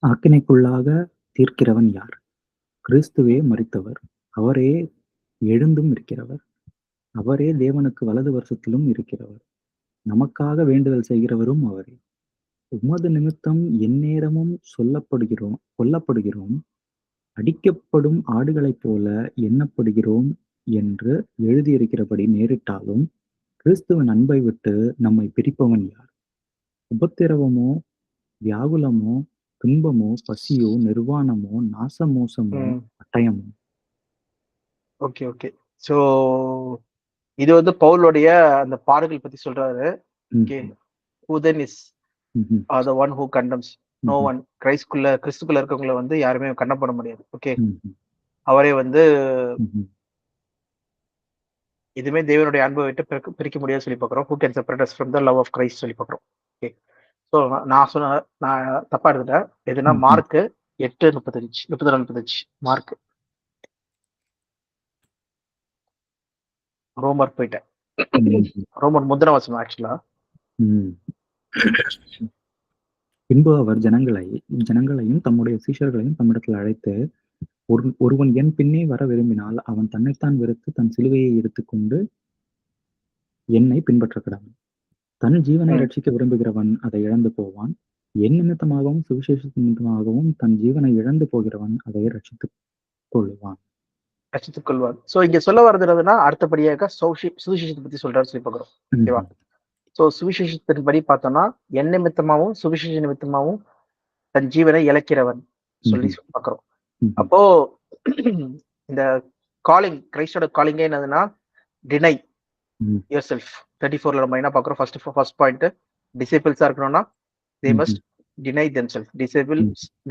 ஆக்கினைக்குள்ளாக தீர்க்கிறவன் யார்? கிறிஸ்துவே மரித்தவர், அவரே எழுந்தும் இருக்கிறவர், அவரே தேவனுக்கு வலது வருஷத்திலும் இருக்கிறவர், நமக்காக வேண்டுதல் செய்கிறவரும் அவரே. உமது நிமித்தம் எந்நேரமும் கொல்லப்படுகிறோம், அடிக்கப்படும் ஆடுகளைப் போல எண்ணப்படுகிறோம் என்று எழுதியிருக்கிறபடி நேரிட்டாலும் கிறிஸ்துவின் அன்பை விட்டு நம்மை பிரிப்பவன் யார்? உபத்திரவமோ, வியாகுலமோ, துன்பமோ, பசியோ, நிர்வாணமோ, நாசமோசமோ, பட்டயமோ? Okay okay. சோ இது வந்து பவுலுடைய அந்த பாடுகள் பத்தி சொல்றாரு. Okay, who then is the one who condemns? No one. கிறிஸ்துக்குள்ள இருக்கவங்களை வந்து யாருமே கண்டம் பண்ண முடியாது. ஓகே, அவரே வந்து இதுமே தேவனுடைய அன்பை விட்டு பிரிக்க முடியாது சொல்லி பார்க்கிறோம். who can separate us from the love of Christ சொல்லி பார்க்கிறோம். ஓகே, ஸோ நான் தப்பா எடுத்துட்டேன். எதுனா மார்க் 8:34-35 மார்க். ரோமர் போயிட்டேன். ரோமர் முந்தின வசனம் ஆக்சுவலா. பின்பு அவர் ஜனங்களையும் தம்முடைய சீஷர்களையும் தம்மிடத்தில் அழைத்து, ஒருவன் என் பின்னே வர விரும்பினால் அவன் தன்னைத்தான் வெறுத்து தன் சிலுவையை எடுத்துக்கொண்டு என்னை பின்பற்ற கடவன். தன் ஜீவனை ரட்சிக்க விரும்புகிறவன் அதை இழந்து போவான். என் நிமித்தமாகவும் சுவிசேஷ நிமித்தமாகவும் தன் ஜீவனை இழந்து போகிறவன் அதை ரட்சித்துக் கொள்வான். சோ இங்க சொல்ல வருதுன்னா அடுத்தபடியாக சுவிசேஷத்தை பத்தி சொல்றாரு சொல்லி பார்க்கிறோம். ஓகேவா? சோ சுவிசேஷத்தின்படி பார்த்தோம்னா என் நிமித்தமாகவும் சுவிசேஷ நிமித்தமாகவும் தன் ஜீவனை இழக்கிறவன் சொல்லி பார்க்கிறோம். அப்போ இந்த காலிங், கிரைஸ்டோட காலிங்கே என்னதுன்னா டினை யுவர் செல்ஃப். 34ல நம்ம என்ன பார்க்கிறோம்? ஃபர்ஸ்ட் பாயிண்ட், டிசைபிள்ஸா இருக்கணும்னா they must deny themselves.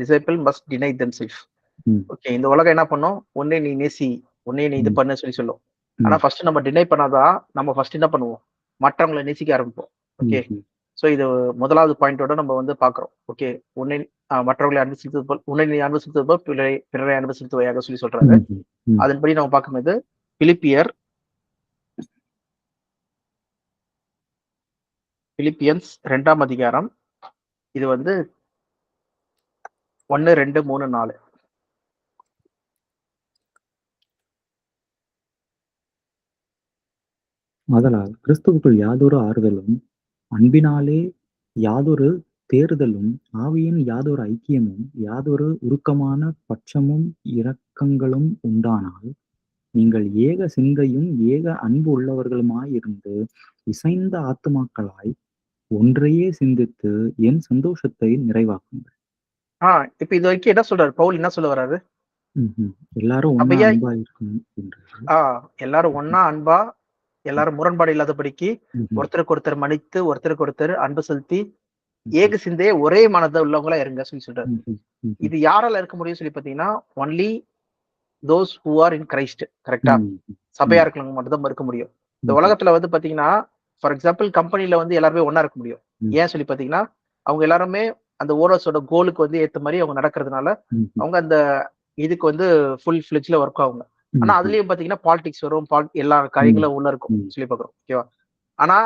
Disciple must deny themselves. Okay, இந்த உலகம் என்ன பண்ணும்? உன்னை நீ நேசி, உன்னை நீ இது பண்ண சொல்லி சொல்லும். ஆனா ஃபர்ஸ்ட் நம்ம டினை பண்ணாதான் நம்ம ஃபர்ஸ்ட் என்ன பண்ணுவோம்? மற்றவங்களை நேசிக்க ஆரம்பிப்போம். ஓகே, சோ இது முதலாவது பாயிண்டோட நம்ம வந்து பாக்குறோம். ஓகே, மற்றவர்களை அன்பு செலுத்துவது போல் உன்னை நீ அன்பு செலுத்துவது போல் பிறரை அன்பு செலுத்துவையாக சொல்லி சொல்றாரு. அதன்படி நம்ம பார்க்கும்போது பிலிப்பியன்ஸ் 2ஆம் அதிகாரம், இது வந்து 1, 2, 3, 4. ஆதலால் கிறிஸ்துவுக்குள் யாதொரு ஆறுதலும், அன்பினாலே யாதொரு தேறுதலும், ஆவியின் யாதொரு ஐக்கியமும், யாதொரு உருக்கமான பட்சமும் இரக்கங்களும் உண்டானால், நீங்கள் ஏக சிந்தையும் ஏக அன்பு உள்ளவர்களுமாயிருந்து இசைந்த ஆத்துமாக்களாய் ஒன்றையே சிந்தித்து என் சந்தோஷத்தை நிறைவாக்குங்கள். இப்ப இது வரைக்கும் என்ன சொல்றாரு பவுல்? என்ன சொல்ல வர்றாரு? எல்லாரும் ஒன்னா அன்பா இருக்கணும். எல்லாரும் ஒன்னா அன்பா, எல்லாரும் முரண்பாடு இல்லாதபடிக்கு ஒருத்தருக்கு ஒருத்தர் மன்னித்து, ஒருத்தருக்கு ஒருத்தர் அன்பு செலுத்தி, ஏக சிந்தையே ஒரே மனதை உள்ளவங்களா இருங்க சொல்லி சொல்றாரு. இது யாரால இருக்க முடியும் சொல்லி பாத்தீங்கன்னா only those who are in Christ. கரெக்டா? சபையா இருக்கிறவங்க மட்டும் தான் இருக்க முடியும். இந்த உலகத்துல வந்து பாத்தீங்கன்னா ஃபார் எக்ஸாம்பிள் கம்பெனில வந்து எல்லாருமே ஒன்னா இருக்க முடியும். ஏன் சொல்லி பாத்தீங்கன்னா அவங்க எல்லாருமே அந்த ஓனர்ஸோட கோலுக்கு வந்து ஏத்த மாதிரி அவங்க நடக்கிறதுனால அவங்க அந்த இதுக்கு வந்து ஃபுல் ஃபிளெஜ்ல ஒர்க் ஆகுங்க. ஆனா அதுலயும் பாத்தீங்கன்னா பாலிடிக்ஸ் வரும், எல்லா காரியங்களும் உள்ள இருக்கும் சொல்லி பாக்குறோம். ஓகேவா? ஆனா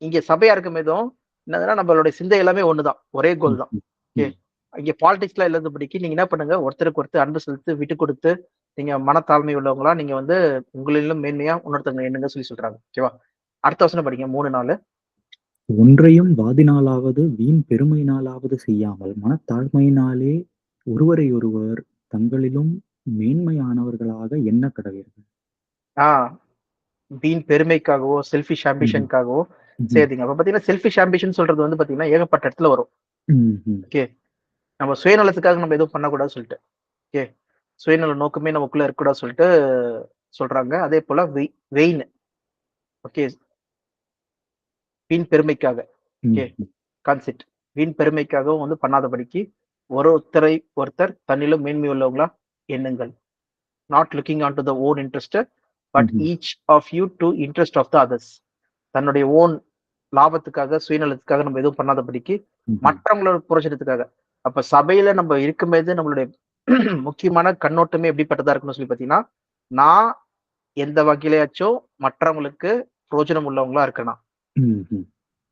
இங்க சபையா இருக்கும் போதும் என்னதுன்னா நம்மளோட சிந்தை எல்லாமே ஒண்ணுதான், ஒரே கோல் தான். ஓகே, இங்க பாலிடிக்ஸ்ல இல்லாதபடிக்கு நீங்க என்ன பண்ணுங்க, ஒருத்தருக்கு ஒருத்தர் அன்பு செலுத்து, விட்டு கொடுத்து, நீங்க மனத்தாழ்மை உள்ளவங்களா நீங்க வந்து உங்களிலும் மேன்மையா உணர்த்தவங்க என்னங்க சொல்லி சொல்றாங்க. ஓகேவா? அடுத்த வசனம் படிங்க 3, 4. ஒன்றையும் வாதினாலாவது வீண் பெருமையினாலாவது செய்யாமல் மனத்தாழ்மையினாலே ஒருவரை ஒருவர் தங்களிலும் மேன்மையானவர்களாக எண்ண கடவீர்கள். வீண் பெருமைக்காகவோ செல்ஃபிஷ் ஆம்பிஷனுக்காகவோ செய்யாதீங்க. அப்ப பாத்தீங்கன்னா செல்ஃபிஷ் ஆம்பிஷன் சொல்றது வந்து பாத்தீங்கன்னா ஏகப்பட்ட இடத்துல வரும். ஓகே, நம்ம சுயநலத்துக்காக நம்ம எதுவும் பண்ணக்கூடாது சொல்லிட்டு, ஓகே, சுயநல நோக்கமே நமக்குள்ள இருக்கக்கூடாது சொல்லிட்டு சொல்றாங்க. அதே போல வெயின், ஓகே, வீண் பெருமைக்காக, ஓகே, கான்செப்ட் வீண் பெருமைக்காகவும் வந்து பண்ணாதபடிக்கு ஒருத்தர் தன்னிலும் மேன்மை உள்ளவங்களா எண்ணுங்கள். Not looking on to the own interest but each of you to interest of the others. தன்னுடைய ஓன் லாபத்துக்காக சுயநலத்துக்காக நம்ம எதுவும் பண்ணாதபடிக்கு மற்றவங்களோட புரோஜனத்துக்காக. அப்ப சபையில நம்ம இருக்கும்போது நம்மளுடைய முக்கியமான கண்ணோட்டமே எப்படிப்பட்டதா இருக்குன்னு சொல்லி பாத்தீங்கன்னா, நான் எந்த வகையிலாச்சும் மற்றவங்களுக்கு புரோஜனம் உள்ளவங்களா இருக்கணும்.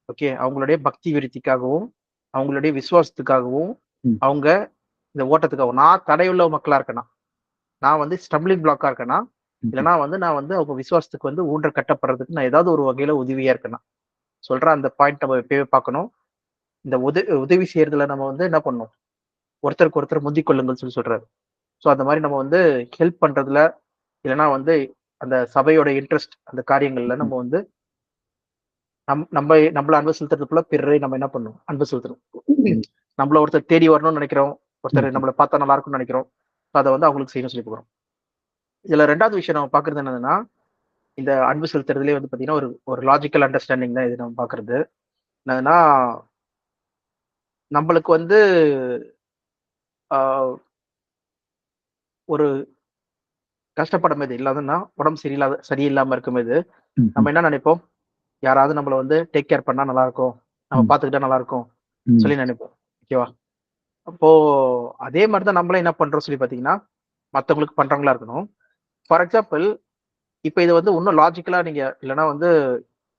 ஓகே, அவங்களுடைய பக்தி விருத்திக்காகவும் அவங்களுடைய விசுவாசத்துக்காகவும் அவங்க இந்த ஓட்டத்துக்காகவும் நான் தடையுள்ள மக்களா இருக்கணும். நான் வந்து ஸ்டம்பிளிங் பிளாக்கா இருக்கேனா, இல்லைன்னா வந்து நான் வந்து அவங்க விசுவாசத்துக்கு வந்து ஊன்ற கட்டப்படுறதுக்கு நான் ஏதாவது ஒரு வகையில உதவியா இருக்கேனா சொல்ற அந்த பாயிண்ட் நம்ம எப்பயுமே பார்க்கணும். இந்த உதவி செய்யறதுல நம்ம வந்து என்ன பண்ணணும், ஒருத்தருக்கு ஒருத்தர் முந்திக் கொள்ளுங்கள் சொல்லி சொல்றாரு. ஸோ அந்த மாதிரி நம்ம வந்து ஹெல்ப் பண்றதுல, இல்லைன்னா வந்து அந்த சபையோட இன்ட்ரெஸ்ட் அந்த காரியங்கள்ல நம்ம வந்து நம்மள அன்பு செலுத்துறது போல பிறரை நம்ம என்ன பண்ணணும், அன்பு செலுத்தணும். நம்மள ஒருத்தர் தேடி வரணும்னு நினைக்கிறோம், ஒருத்தர் நம்மளை பார்த்தா நல்லா இருக்கும்னு நினைக்கிறோம், அதை வந்து அவங்களுக்கு செய்யணும் சொல்லி போகிறோம். இதுல ரெண்டாவது விஷயம் நம்ம பாக்குறது என்னதுன்னா, இந்த அன்பு செலுத்துறதுலேயே வந்து பாத்தீங்கன்னா ஒரு லாஜிக்கல் அண்டர்ஸ்டாண்டிங் தான் இது நம்ம பாக்குறது. என்னதுன்னா, நம்மளுக்கு வந்து ஒரு கஷ்டப்படும் போது இல்லாதன்னா உடம்பு சரியில்லாம இருக்கும்போது நம்ம என்ன நினைப்போம், யாராவது நம்மள வந்து டேக் கேர் பண்ணா நல்லா இருக்கும், நம்ம பாத்துக்கிட்டா நல்லா இருக்கும் சொல்லி நினைப்போம். ஓகேவா? அப்போ அதே மாதிரிதான் நம்மளே என்ன பண்றோம் சொல்லி பாத்தீங்கன்னா, மத்தவங்களுக்கு பண்றவங்களா இருக்கணும். ஃபார் எக்ஸாம்பிள், இப்ப இது வந்து இன்னும் லாஜிக்கலா நீங்க இல்லைன்னா வந்து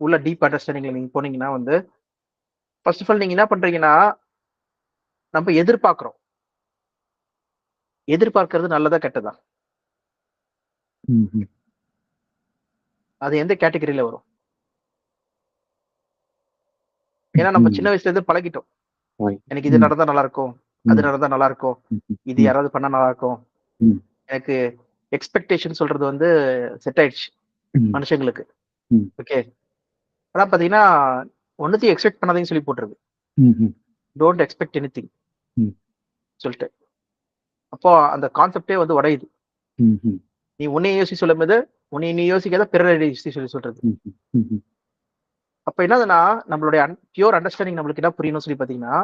உள்ள டீப் அண்டர்ஸ்டாண்டிங்ல நீங்க போனீங்கன்னா வந்து, ஃபர்ஸ்ட் ஆஃப் ஆல் நீங்க என்ன பண்றீங்கன்னா, நம்ம எதிர்பார்க்கறது நல்லதா கெட்டதா? அது எந்த கேட்டகரியில வரும்? ஏன்னா நம்ம சின்ன வயசுல இருந்து பழகிட்டோம். எனக்கு இது நடந்தா நல்லா இருக்கும், அது நடந்தா நல்லா இருக்கும், இது யாராவது பண்ணா நல்லா இருக்கும். எனக்கு எக்ஸ்பெக்டேஷன் சொல்றது வந்து செட் ஆயிடுச்சு மனுஷங்களுக்கு. ஓகே, ஆனா பாத்தீங்கன்னா ஒன்னுத்தையும் எக்ஸ்பெக்ட் பண்ணாதீங்கன்னு சொல்லி போட்டுருக்கு. டோன்ட் எக்ஸ்பெக்ட் எனிதிங் சொல்லிட்டு. அப்போ அந்த கான்செப்டே வந்து உடையுது. நீ உன்னை யோசி சொல்லும் போது உன்னை நீ யோசிக்காத பிறரை யோசி சொல்லி சொல்றது. அப்ப என்னதுன்னா, நம்மளுடைய பியூர் அண்டர்ஸ்டாண்டிங் நம்மளுக்கு என்ன புரியணும் சொல்லி பாத்தீங்கன்னா,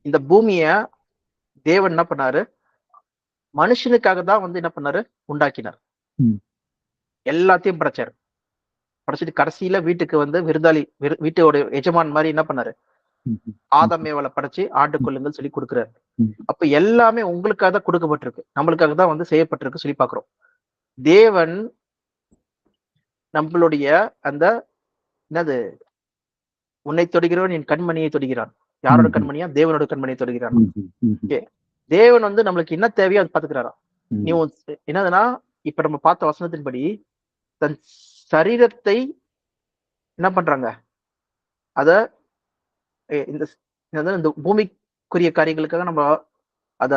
இந்த பூமிய தேவன் என்ன பண்ணாரு, மனுஷனுக்காக தான் வந்து என்ன பண்ணாரு, உண்டாக்கினார். எல்லாத்தையும் படைச்சாரு. படைச்சிட்டு கடைசியில வீட்டுக்கு வந்து விருந்தாளி, வீட்டோட எஜமான் மாதிரி என்ன பண்ணாரு, ஆதாம் ஏவாளை படைச்சு ஆண்டு கொள்ளுங்கள் சொல்லி கொடுக்குறாரு. அப்ப எல்லாமே உங்களுக்காக தான் கொடுக்கப்பட்டிருக்கு, நம்மளுக்காக தான் வந்து செய்யப்பட்டிருக்கு சொல்லி பாக்குறோம். தேவன் நம்மளுடைய அந்த என்னது, உன்னை தொடுகிறவன் என் கண்மணியை தொடுகிறான். யாரோட கண்மணியா? தேவனோட கண்மணியை தொடுகிறான். தேவன் வந்து நம்மளுக்கு என்ன தேவையோ அது பாத்துக்கிறாராம். நீ என்னதுன்னா, இப்ப நம்ம பார்த்த வசனத்தின்படி தன் சரீரத்தை என்ன பண்றாங்க, அத இந்த பூமிக்குரிய காரியங்களுக்காக நம்ம அத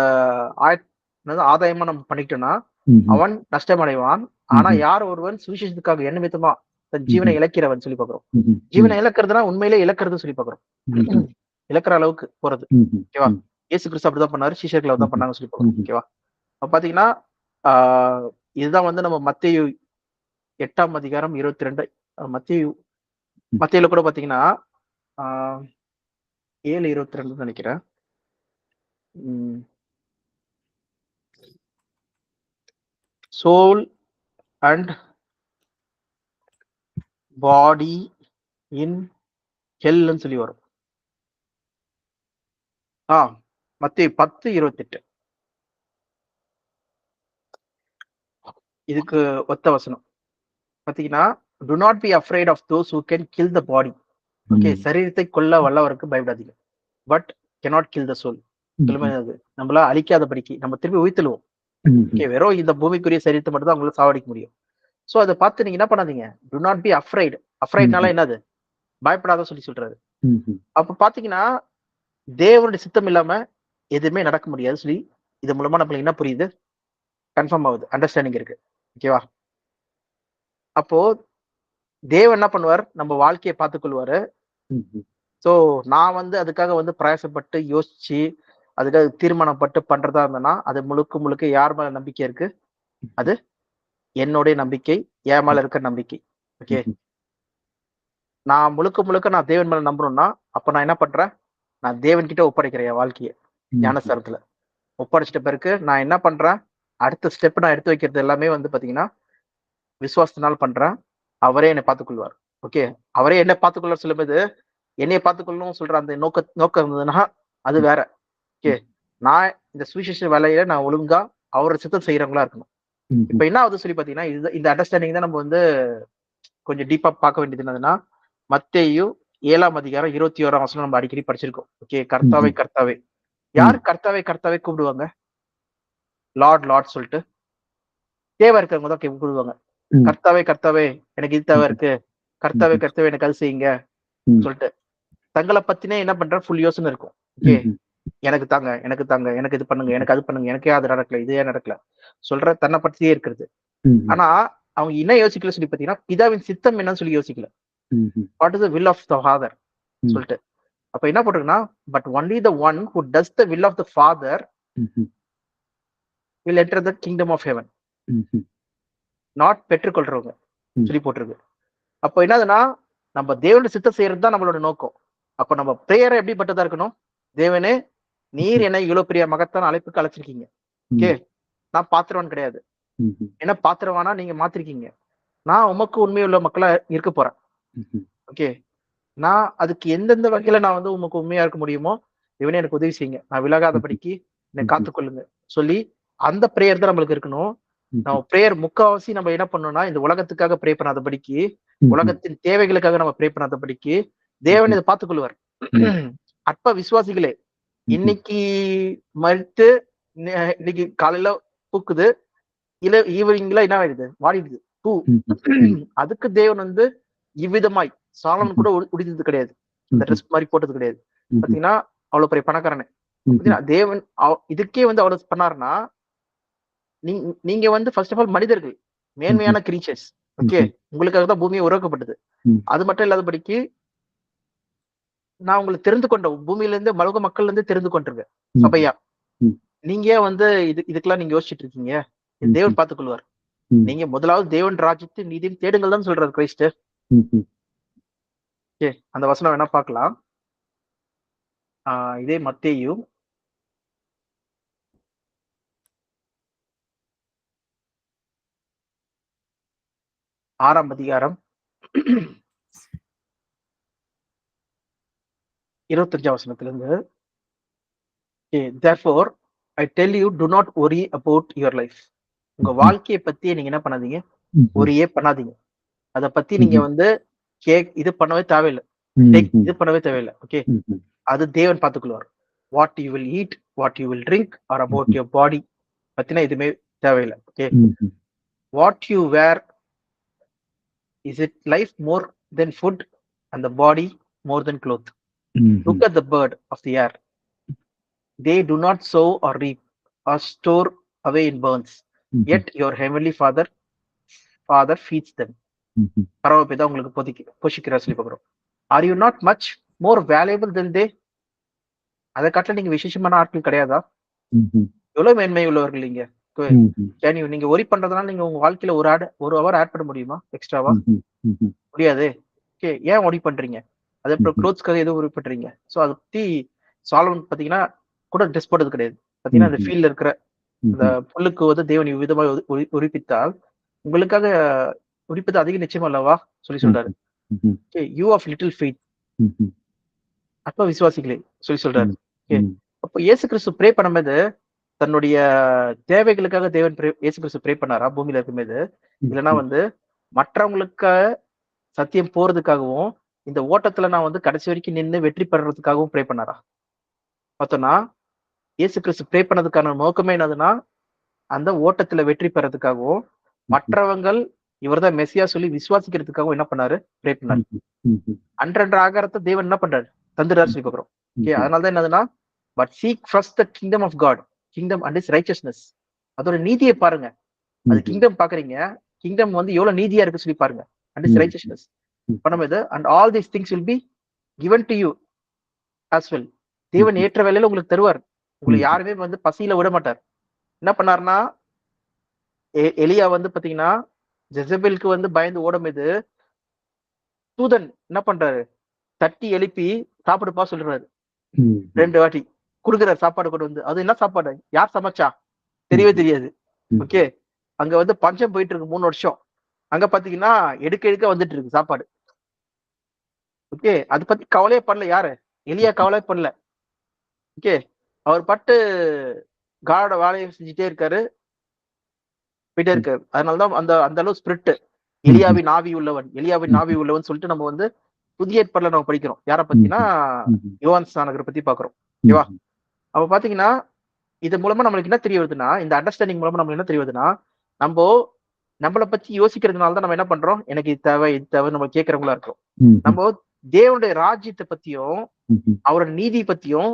ஆதாயமா நம்ம பண்ணிட்டோம்னா அவன் நஷ்டம் அடைவான். ஆனா யார் ஒருவன் சுவிசேஷத்துக்காக என்ன நிமித்தமா தன் ஜீவனை இழக்கிறவன் சொல்லி பாக்குறோம். ஜீவனை இழக்கிறதுனா உண்மையிலே இழக்கிறது சொல்லி பாக்குறோம். இழக்கிற அளவுக்கு போறது. ஓகேவா? இயேசு கிறிஸ்து அப்படிதான் பண்ணாரு, சீஷர்கள் அப்படிதான் பண்ணாங்க சொல்லி பாக்குறோம். ஓகேவா? அப்ப பாத்தீங்கன்னா இதுதான் வந்து நம்ம மத்தேயு 8ஆம் அதிகாரம் 22 மத்தேயுல கூட பாத்தீங்கன்னா 7:22 நினைக்கிறேன். சோல் அண்ட் பாடி இன் ஹெல்னு சொல்லி வரும். மத்தேயு 10:28 இதுக்கு ஒத்த வசனம். பாத்தீங்கன்னா, do not be afraid of those who can kill the body. Okay, சரீரத்தை கொல்ல வல்லவருக்கு பயப்படாதீங்க, but cannot kill the soul. நம்மள அழிக்காதபடிக்கு நம்ம திரும்பி உயிர்த்தெழுவோம். ஓகே, வெறும் இந்த பூமிக்குரிய சரீரத்தை மட்டும் தான் உங்களால சாவடிக்க முடியும். சோ அதை பார்த்து நீங்க என்ன பண்ணாதீங்க, do not be afraid. அஃப்ரைட்னால என்னது, பயப்படாத சொல்லி சொல்றாரு. அப்ப பாத்தீங்கன்னா தேவனுடைய சித்தம் இல்லாம எதுவுமே நடக்க முடியாது சொல்லி இது மூலமா நம்மளுக்கு என்ன புரியுது, கன்ஃபார்ம் ஆகுது, அண்டர்ஸ்டாண்டிங் இருக்கு. ஓகேவா? அப்போ தேவன் என்ன பண்ணுவார், நம்ம வாழ்க்கையை பார்த்துக்கொள்வாரு. ஸோ நான் வந்து அதுக்காக வந்து பிரயாசப்பட்டு யோசிச்சு அதுக்காக தீர்மானப்பட்டு பண்றதா இருந்தேன்னா அது முழுக்க முழுக்க யார் மேல நம்பிக்கை இருக்கு? அது என்னுடைய நம்பிக்கை, என் மேல இருக்கிற நம்பிக்கை. ஓகே, நான் முழுக்க முழுக்க நான் தேவன் மேல நம்பணும்னா அப்ப நான் என்ன பண்றேன், நான் தேவன் கிட்ட ஒப்படைக்கிறேன் என் வாழ்க்கையை ஞானஸ்தானத்துல. ஒப்படைச்சிட்ட பிறகு நான் என்ன பண்றேன், அடுத்த ஸ்டெப் நான் எடுத்து வைக்கிறது எல்லாமே வந்து பாத்தீங்கன்னா விசுவாசத்தினால் பண்றேன். அவரே என்னை பார்த்துக்கொள்வார். ஓகே, அவரே என்ன பார்த்துக்கொள்வார் சொல்லும்போது என்னைய பார்த்துக்கொள்ளணும் சொல்ற அந்த நோக்கம் இருந்ததுன்னா அது வேற. ஓகே, நான் இந்த சுவிசேஷ வேலையில நான் ஒழுங்கா அவரோட சித்தம் செய்யறவங்களா இருக்கணும். இப்ப என்ன ஆகுது சொல்லி பாத்தீங்கன்னா இந்த அண்டர்ஸ்டாண்டிங் தான் நம்ம வந்து கொஞ்சம் டீப்பா பார்க்க வேண்டியது என்னதுன்னா, மத்தேயு 7ஆம் அதிகாரம் 21ஆம் வசனம் நம்ம அடிக்கடி படிச்சிருக்கோம். ஓகே, கர்த்தாவே கர்த்தாவே. யார் கர்த்தாவே கர்த்தாவே கூப்பிடுவாங்க? லார்ட் சொல்லிட்டு தேவை இருக்கிறவங்க தான் கூப்பிடுவாங்க. கர்த்தாவே கர்த்தாவே எனக்கு இது தேவை இருக்கு, கர்த்தாவே கர்த்தாவே எனக்கு அது செய்யுங்க சொல்லிட்டு தங்களை பத்தினே என்ன பண்ற ஃபுல் யோசனை இருக்கும். ஓகே, எனக்கு தாங்க எனக்கு தாங்க எனக்கு இது பண்ணுங்க எனக்கு அது பண்ணுங்க எனக்கே அது நடக்கல இது ஏன் நடக்கல சொல்ற தன்னை பத்தியே இருக்கிறது. ஆனா அவங்க என்ன யோசிக்கல சொல்லி பாத்தீங்கன்னா பிதாவின் சித்தம் என்னன்னு சொல்லி யோசிக்கல. What is the will of the father சொல்லிட்டு அப்ப என்ன போட்டிருக்குன்னா but only the one who does the will of the father will enter the kingdom of heaven. Not பெற்றுக்கொள்றவங்க சொல்லி போட்டிருக்கு. அப்போ என்னதுன்னா நம்ம தேவனுடைய சித்தம் செய்யறது தான் நம்மளோட நோக்கம். அப்ப நம்ம பிரேயரை எப்படிப்பட்டதா இருக்கணும்? தேவனே நீர் என்னை இவ்வளவு பெரிய மகத்தான அழைப்புக்கு அழைச்சிருக்கீங்க. ஓகே, நான் பாத்திரவான் கிடையாது. என்ன பாத்திரவானா நீங்க மாத்திருக்கீங்க. நான் உமக்கு உண்மையுள்ள மக்களா இருக்க போறேன். ஓகே, நான் அதுக்கு எந்தெந்த வகையில நான் வந்து உமக்கு உண்மையா இருக்க முடியுமோ தேவனே எனக்கு உதவி செய்யுங்க, நான் விலகாதபடிக்கு என்னை காத்துக்கொள்ளுங்க சொல்லி அந்த பிரேயர் தான் நம்மளுக்கு இருக்கணும். நம்ம பிரேயர் முக்காவாசி நம்ம என்ன பண்ணணும்னா இந்த உலகத்துக்காக ப்ரே பண்ணாதபடிக்கு, உலகத்தின் தேவைகளுக்காக நம்ம ப்ரே பண்ணாதபடிக்கு தேவன் இதை பார்த்துக்கொள்வார். அற்ப விசுவாசிகளே, இன்னைக்கு மறுத்து இன்னைக்கு காலையில பூக்குது, இல்ல ஈவினிங்ல என்ன ஆயிடுது, வாடிடுது பூ. அதுக்கு தேவன் வந்து இவ்விதமாய் சாலமன் கூட உடித்தது கிடையாது, இந்த ட்ரெஸ் மாதிரி போட்டது கிடையாது. பாத்தீங்கன்னா அவ்வளவு பெரிய பணக்காரனே தேவன் இதுக்கே வந்து அவ்வளவு பண்ணாருன்னா நீங்க வந்து ஃபர்ஸ்ட் ஆஃப் ஆல் மனிதர்கள் மேன்மையான கிரீச்சர்ஸ். ஓகே, உங்களுக்காக தான் பூமியை உருவாக்கப்பட்டது. அது மட்டும் இல்லாதபடிக்கு நான் உங்களை தெரிந்து கொண்ட பூமியில இருந்து மலக மக்கள்ல இருந்து தெரிந்து கொண்டிருக்கேன் சபையா. நீங்க வந்து இதுக்கெல்லாம் நீங்க யோசிச்சுட்டு இருக்கீங்க, தேவன் பார்த்துக்கொள்வார். நீங்க முதலாவது தேவன் ராஜ்யத்தை நீதியும் தேடுங்கள் தான் சொல்றாரு கிறிஸ்து. ஓகே, அந்த வசனம் வேணா பார்க்கலாம். இதே மத்தேயு 6ஆம் அதிகாரம் 25ஆம் வசனத்திலிருந்து therefore I tell you do not worry about your life. உங்க வாழ்க்கையை பத்தி நீங்க என்ன பண்ணாதீங்க, ஒரியே பண்ணாதீங்க. அத பத்தி நீங்க வந்து இது பண்ணவே தேவையில்லை, இது பண்ணவே தேவையில்லை. ஓகே, அது தேவன் பார்த்துக்கொள்வார். What you will eat, what you will drink or about your body பத்தினா எதுவுமே தேவையில்லை. Okay, what you wear, is it life more than food and the body more than cloth. Look at the bird of the air, they do not sow or reap or store away in barns, yet your heavenly father feeds them. பரமபிதா உங்களுக்கு போஷிக்கிறார் சொல்லி பார்க்கிறோம். Are you not much more valuable than they? அதை காட்டில நீங்க விசேஷமான ஆட்கள் கிடையாதா? எவ்வளவு மேன்மை உள்ளவர்கள் நீங்க. நீங்க ஒரி பண்றதுனால நீங்க உங்க வாழ்க்கையில ஒரு ஹவர் ஆட் பண்ண முடியுமா எக்ஸ்ட்ராவா? முடியாது. ஓகே, ஏன் ஒரி பண்றீங்க? அதே அப்புறம் க்ளோத்ஸ்க்காக எதுவும் ஒரி பண்றீங்க? ஸோ அதை பத்தி சாலமன் பாத்தீங்கன்னா கூட ட்ரெஸ் போட்டது கிடையாது. பாத்தீங்கன்னா அந்த ஃபீல்ட்ல இருக்கிற அந்த புல்லுக்கு வந்து தேவன் இவ்விதமாக உரிப்பித்தால் உங்களுக்காக உரிப்பது அதிக நிச்சயம் அல்லவா சொல்லி சொல்றாரு. யூ ஆஃப் லிட்டில் ஃபெய்த், அப்ப விசுவாசிகளே சொல்லி சொல்றாரு. அப்போ இயேசு கிறிஸ்து ப்ரே பண்ணும்போது தன்னுடைய தேவைகளுக்காக தேவன் இயேசு கிறிஸ்து ப்ரே பண்ணாரா பூமியில இருக்கும்போது? இல்லைன்னா வந்து மற்றவங்களுக்காக சத்தியம் போறதுக்காகவும் இந்த ஓட்டத்துல நான் வந்து கடைசி வரைக்கும் நின்று வெற்றி பெறறதுக்காகவும் ப்ரே பண்ணாரா? பார்த்தோம்னா இயேசு கிறிஸ்து ப்ரே பண்ணதுக்கான நோக்கமே என்னதுன்னா அந்த ஓட்டத்துல வெற்றி பெறதுக்காகவும் மற்றவங்கள் இவர்தான் மெசியா சொல்லி விசுவாசிக்கிறதுக்காகவும் என்ன பண்ணாரு? ப்ரே பண்ணாரு. அன்றன்ற ஆகாரத்தை தேவன் என்ன பண்றாரு? தந்துடுறாரு சொல்லி பார்க்கிறோம். ஓகே, அதனாலதான் என்னதுன்னா, but seek first the kingdom of God, kingdom and is righteousness. அதோட நீதியை பாருங்க. அது கிங்டம் பாக்குறீங்க, கிங்டம் வந்து எவ்வளவு நீதியா இருக்கு சொல்லி பாருங்க. அண்ட் இஸ் ரைச்சஸ்னஸ் பண்ணும்போது and all these things will be given to you as well. தேவன் ஏற்ற வேலையில உங்களுக்கு தருவார். உங்களை யாருமே வந்து பசியில விட மாட்டார். என்ன பண்ணாருன்னா, எலியா வந்து பாத்தீங்கன்னா ஜெசபெலுக்கு வந்து பயந்து ஓடும்போது தூதன் என்ன பண்றாரு, தட்டி எழுப்பி சாப்பிடுப்பா சொல்றாரு. 2 வாட்டி குடுக்குறாரு சாப்பாடு கொண்டு வந்து. அது என்ன சாப்பாடு, யார் சமைச்சா தெரியவே தெரியாது. ஓகே, அங்க வந்து பஞ்சம் போயிட்டு இருக்கு 3 வருஷம். அங்க பாத்தீங்கன்னா எடுக்க எடுக்க வந்துட்டு இருக்கு சாப்பாடு. ஓகே, அது பத்தி கவலையே பண்ணல யாரு, எலியா கவலை பண்ணல. ஓகே, அவர் பட்டு காடோட வேலையை செஞ்சுட்டே இருக்காரு, போயிட்டே இருக்காரு. அதனாலதான் அந்த அந்த அளவு ஸ்பிரிட் எலியாவின் ஆவி உள்ளவன், எலியாவின் ஆவி உள்ளவன் சொல்லிட்டு நம்ம வந்து புதிய ஏற்பாடுல நம்ம படிக்கிறோம். யார பத்தினா யோவான் ஸ்நானகரை பத்தி பாக்குறோம். ஓகேவா? அப்ப பாத்தீங்கன்னா இது மூலமா நம்மளுக்கு என்ன தெரிய வருதுன்னா, இந்த அண்டர்ஸ்டாண்டிங் மூலமா நம்மளுக்கு என்ன தெரிய வருதுன்னா, நம்மளை பத்தி யோசிக்கிறதுனால தான் நம்ம என்ன பண்றோம், எனக்கு இது தேவை இது தேவை நம்ம கேட்கறவங்களா இருக்கிறோம். நம்ம தேவனுடைய ராஜ்யத்தை பத்தியும் அவரோட நீதி பத்தியும்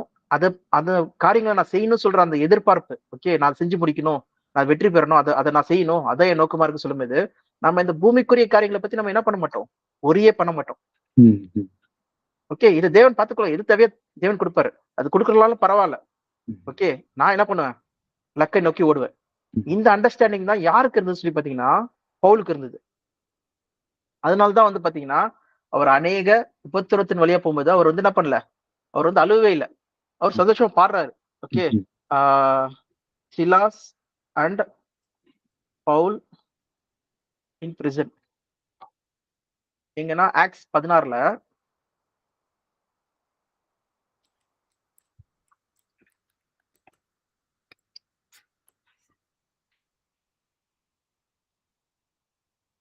அந்த காரியங்களை நான் செய்யணும்னு சொல்ற அந்த எதிர்பார்ப்பு, ஓகே நான் செஞ்சு முடிக்கணும், நான் வெற்றி பெறணும், அதை நான் செய்யணும், அதான் என் நோக்கமா இருக்கு சொல்லும்போது நம்ம இந்த பூமிக்குரிய காரியங்களை பத்தி நம்ம என்ன பண்ண மாட்டோம், ஒரே பண்ண மாட்டோம். ஓகே, இது தேவன் பார்த்துக்கலாம், எது தேவையோ தேவன் கொடுப்பாரு, அது கொடுக்கறதுனாலும் பரவாயில்ல. ஓகே, நான் என்ன பண்ணுவேன், லக்கை நோக்கி ஓடுவேன். இந்த அண்டர்ஸ்டாண்டிங் தான் யாருக்கு இருந்தது சொல்லி பாத்தீங்கன்னா பவுலுக்கு இருந்தது. அதனாலதான் வந்து பாத்தீங்கன்னா அவர் அநேக உபத்திரத்தின் வழியா போகும்போது அவர் வந்து என்ன பண்ணல, அவர் வந்து அழுவே இல்லை, அவர் சந்தோஷமா பாடுறாரு. Okay, Silas and Paul in prison. எங்கன்னா ஆக்ட்ஸ் 16ல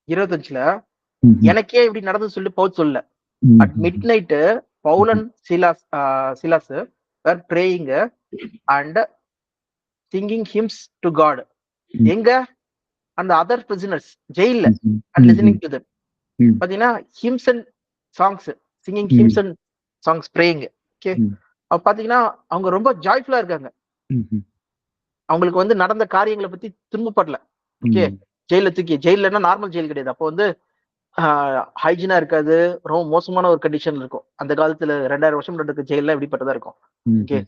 இருபத்தஞ்சுல எனக்கே இப்படி நடந்து சொல்லி பவுல் சொல்ல. At midnight Paul and Silas were praying and singing hymns to God. எங்க அந்த அதர் பிரிசனர்ஸ் ஜெயில்ல and listening to them. பாத்தீங்கன்னா hymns and songs, singing hymns and songs, praying. Okay, பாத்தீங்கன்னா அவங்க ரொம்ப ஜாய்ஃபுல்லா இருக்காங்க. அவங்களுக்கு வந்து நடந்த காரியங்களை பத்தி துன்பப்படல. ஓகே, ஜெயிலன்னா நார்மல் ஜெயில் கிடையாது. அப்போ வந்து ஹைஜீனா இருக்காது, ரொம்ப மோசமான ஒரு கண்டிஷன்ல இருக்கும். அந்த காலத்துல 2000 வருஷம் இருக்க ஜெயில எப்படிப்பட்டதா இருக்கும். ஓகே,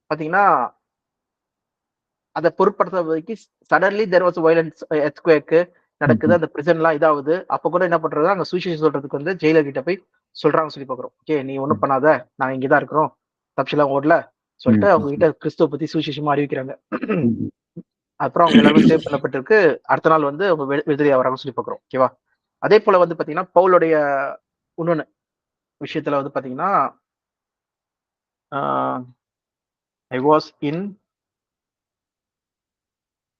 பாத்தீங்கன்னா அதை பொருட்படுத்த suddenly there was violence, earthquake நடக்குது, அந்த பிரிசன் எல்லாம் இதாகுது. அப்ப கூட என்ன பண்றது, அங்க சுவிசேஷம் சொல்றதுக்கு வந்து ஜெயிலர் கிட்ட போய் சொல்றாங்க சொல்லி பாக்குறோம். ஓகே, நீ ஒண்ணும் பண்ணாத, நாங்க இங்கதான் இருக்கிறோம், தப்பிச்செல்லாம் ஓடல சொல்லிட்டு அவங்க கிட்ட கிறிஸ்துவ பத்தி சுவிசேஷமா அறிவிக்கிறாங்க. அப்புறம் அவங்க எல்லாருமே சேவ் பண்ணப்பட்டிருக்கு. அடுத்த நாள் வந்து அவங்க விடுதலை வராங்க சொல்லி பாக்குறோம். ஓகேவா? அதே போல வந்து பாத்தீங்கன்னா பவுலுடைய இன்னொன்னு விஷயத்துல வந்து பாத்தீங்கன்னா I was in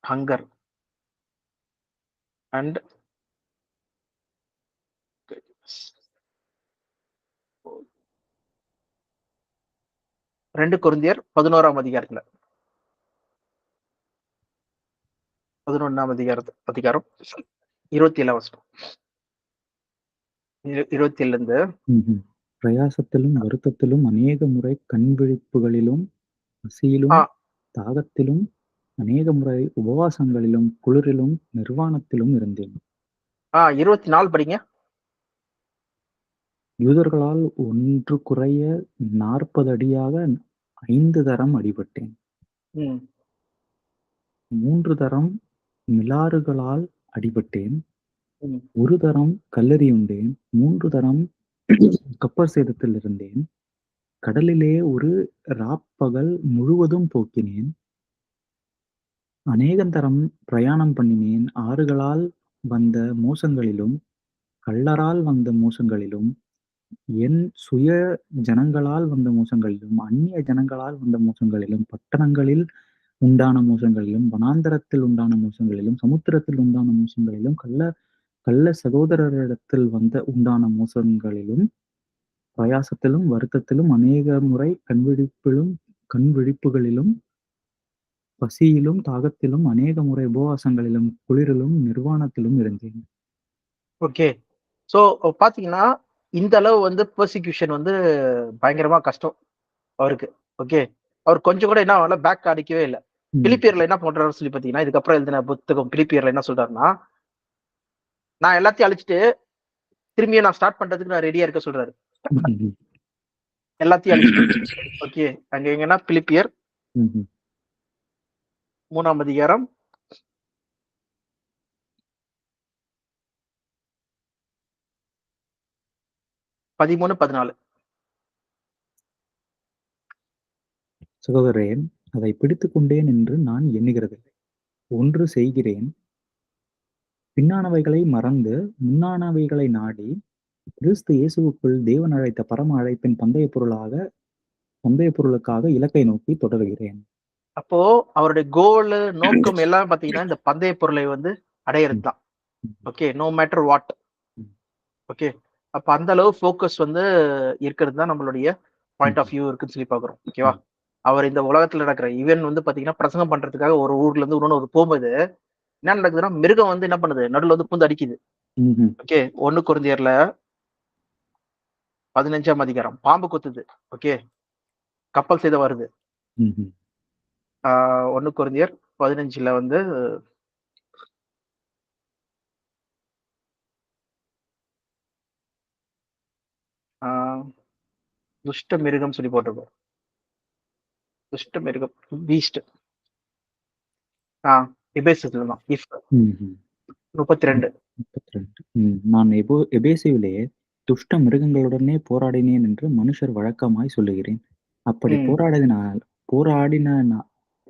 hunger and 2 கொரிந்தியர் 11ஆம் அதிகாரத்துல 11ஆம் அதிகாரம் 27 வருஷம் 27 இருந்து பிரயாசத்திலும் வருத்தத்திலும் அநேக முறை கண் விழிப்புகளிலும் பசியிலும் தாகத்திலும் அநேக முறை உபவாசங்களிலும் குளிரிலும் நிர்வாணத்திலும் இருந்தேன். 24 படிங்க. யூதர்களால் ஒன்று குறைய 40 அடியாக 5 தரம் அடிபட்டேன். 3 தரம் மிலாறுகளால் அடிபட்டேன். 1 தரம் கல்லெறியுண்டேன். 3 தரம் கப்பர் சேதத்தில் இருந்தேன். கடலிலே ஒரு ராப்பகல் முழுவதும் போக்கினேன். அநேகந்தரம் பிரயாணம் பண்ணினேன். ஆறுகளால் வந்த மோசங்களிலும் கள்ளரால் வந்த மோசங்களிலும் என் சுய ஜனங்களால் வந்த மோசங்களிலும் அந்நிய ஜனங்களால் வந்த மோசங்களிலும் பட்டணங்களில் உண்டான மோசங்களிலும் வனாந்தரத்தில் உண்டான மோசங்களிலும் சமுத்திரத்தில் உண்டான மோசங்களிலும் கள்ள சகோதரரிடத்தில் உண்டான மோசங்களிலும் பிரயாசத்திலும் வருத்தத்திலும் அநேக முறை கண் விழிப்புகளிலும் பசியிலும் தாகத்திலும் அநேக முறை உபவாசங்களிலும் குளிரிலும் நிர்வாணத்திலும் இருந்தேன். ஓகே, சோ பாத்தீங்கன்னா இந்த அளவு வந்து பெர்சிக்யூஷன் வந்து பயங்கரமா கஷ்டம். அவருக்கு. ஓகே. அவர் கொஞ்சம் கூட என்ன ஆகல, பேக் அடிக்கவே இல்ல. பிலிப்பியர்ல என்ன பண்றாருன்னு சொல்லி பாத்தீங்கன்னா, இதுக்கப்புறம் எழுதின புத்தகம் பிலிப்பியர்ல என்ன சொல்றாருன்னா, நான் எல்லாத்தையும் அழிச்சுட்டு திரும்பியும் நான் ஸ்டார்ட் பண்றதுக்கு நான் ரெடியா இருக்க சொல்றாரு. எல்லாத்தையும் அழிச்சுட்டு. ஓகே. அங்க எங்கன்னா பிலிப்பியர் 3ஆம் அதிகாரம் 13, 14. சகோதரரே, அதை பிடித்துக் கொண்டேன் என்று நான் எண்ணுகிறதில்லை. ஒன்று செய்கிறேன், பின்னானவைகளை மறந்து முன்னானவைகளை நாடி கிறிஸ்து இயேசுவுக்குள் தேவன் அழைத்த பரம அழைப்பின் பந்தய பொருளுக்காக இலக்கை நோக்கி தொடர்கிறேன். அப்போ அவருடைய கோல், நோக்கம் எல்லாம் பாத்தீங்கன்னா இந்த பந்தய பொருளை வந்து அடையிறது தான். Okay. No matter what. Okay. அப்ப அந்த அளவு ஃபோக்கஸ் வந்து இருக்கிறது தான் நம்மளுடைய பாயிண்ட் ஆஃப் வியூ இருக்குன்னு சொல்லி பாக்குறோம். ஓகேவா? அவர் இந்த உலகத்துல நடக்கிற ஈவன் வந்து பாத்தீங்கன்னா பிரசங்கம் பண்றதுக்காக ஒரு ஊர்ல இருந்து இன்னொரு போகும்போது என்ன நடக்குதுன்னா, மிருகம் வந்து என்ன பண்ணுது, நடுவுல வந்து பூந்து அடிக்குது. ஓகே. 1 கொரிந்தியர்ல 15ஆம் அதிகாரம் பாம்பு கொத்துது. ஓகே. கப்பல் சேதம் வருது. 1 கொரிந்தியர் 15ல வந்து துஷ்ட மிருகம் சொல்லி போட்டிருக்கோம். துஷ்ட மிருகம் பீஸ்ட். எபேசுல தான். இஃப் 32. நான் எபேசுவிலே துஷ்ட மிருகங்களுடனே போராடினேன் என்று மனுஷர் வழக்கமாய் சொல்லுகிறேன். அப்படி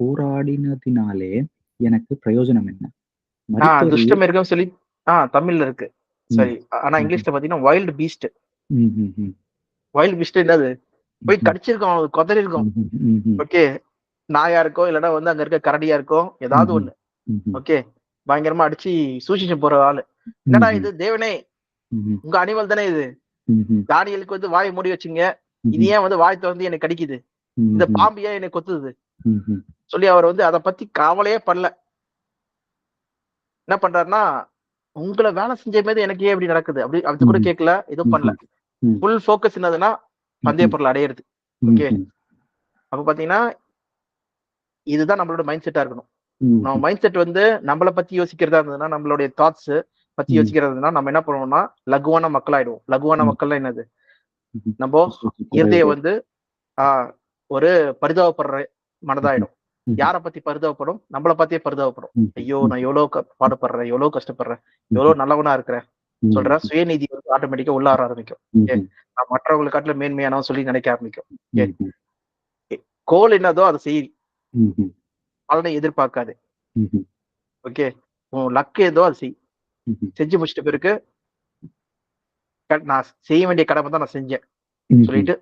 போராடினதினாலே எனக்கு பிரயோஜனம் என்ன? துஷ்ட மிருகம் சொல்லி தமிழ்ல இருக்கு. சரி. ஆனா இங்கிலீஷ்ல பாத்தீங்கன்னா வைல்ட் பீஸ்ட். வைல்ட் பீஸ்ட் என்னது? போய் கடிச்சிருக்கோம், கொதறிருக்கோம். ஓகே. நாயா இருக்கும், இல்லைன்னா வந்து அங்க இருக்க கரடியா இருக்கும், ஏதாவது ஒண்ணு. ஓகே. பயங்கரமா அடிச்சு சூழ்ச்சி போற ஆளு. என்னடா இது தேவனே, உங்க அனிமல் தானே இது? தானியலுக்கு வந்து வாயை மூடி வச்சுங்க, இது ஏன் வந்து வாய் திறந்து என்னை கடிக்குது? இந்த பாம்பு ஏன் என்னை கொத்துது சொல்லி அவர் வந்து அதை பத்தி கவலையே பண்ணல. என்ன பண்றாருன்னா, உங்களை வேலை செஞ்ச மாதிரி எனக்கு ஏன் இப்படி நடக்குது அப்படி அது கூட கேட்கல, எதுவும் பண்ணல. ஃபுல் ஃபோக்கஸ் என்னதுன்னா பந்தய பொருள் அடையிறது. ஓகே. அப்ப பாத்தீங்கன்னா இதுதான் நம்மளோட மைண்ட் செட்டா இருக்கணும். நம்ம மைண்ட் செட் வந்து நம்மளை பத்தி யோசிக்கிறதா இருந்ததுன்னா, நம்மளுடைய தாட்ஸ் பத்தி யோசிக்கிறதுனா நம்ம என்ன பண்ணுவோம்னா லகுவான மக்களாயிடுவோம். லகுவான மக்கள்லாம் என்னது? நம்ம இருதயம் வந்து ஒரு பரிதாபப்படுற மனதாயிடும். யாரை பத்தி பரிதாபப்படும்? நம்மளை பத்தியே பரிதாபப்படும். ஐயோ, நான் எவ்வளவு பாடுபடுறேன், எவ்வளவு கஷ்டப்படுறேன், எவ்வளவு நல்லவனா இருக்கிறேன் சொல்ற சுயநீதி வந்து ஆட்டோமேட்டிக்கா உள்ள ஆரம்பிக்கும். நான் மற்றவங்களை காட்டுல மேன்மையானவன் சொல்லி நினைக்க ஆரம்பிக்கும். கோல் என்னதோ அதை செய், பலனை எதிர்பார்க்காது. ஓகே. உன் லக்கு ஏதோ அது செய். செஞ்சு முடிச்சிட்ட பிறகு நான் செய்ய வேண்டிய கடமை தான் நான் செஞ்சேன் சொல்லிட்டு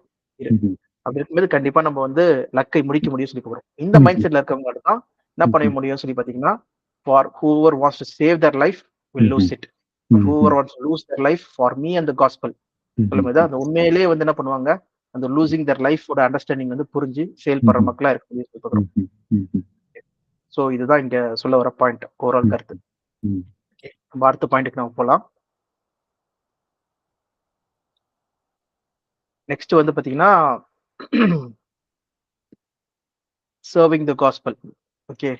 அப்படி இருக்கும்போது கண்டிப்பா நம்ம வந்து லக்கை முடிக்க முடியும் சொல்லி போகிறோம். இந்த மைண்ட் செட்ல இருக்கவங்க தான் என்ன பண்ண முடியும் சொல்லி பாத்தீங்கன்னா, for whoever wants to save their life will lose it, whoever wants to lose their life for me and the gospel சொல்லும்போது அந்த உண்மையிலேயே வந்து என்ன பண்ணுவாங்க, அந்த லூசிங் their life ஓட அண்டர்ஸ்டாண்டிங் வந்து புரிஞ்சு செயல்படுற மக்களா இருக்கு சொல்லி போகிறோம். சோ இதுதான் இங்க சொல்ல வர பாயிண்ட், ஓவரால் கருத்து. நம்ம அடுத்த பாயிண்ட்டுக்கு நம்ம போலாம். நெக்ஸ்ட் வந்து பாத்தீங்கன்னா சர்விங் தி காஸ்பல். ஓகே.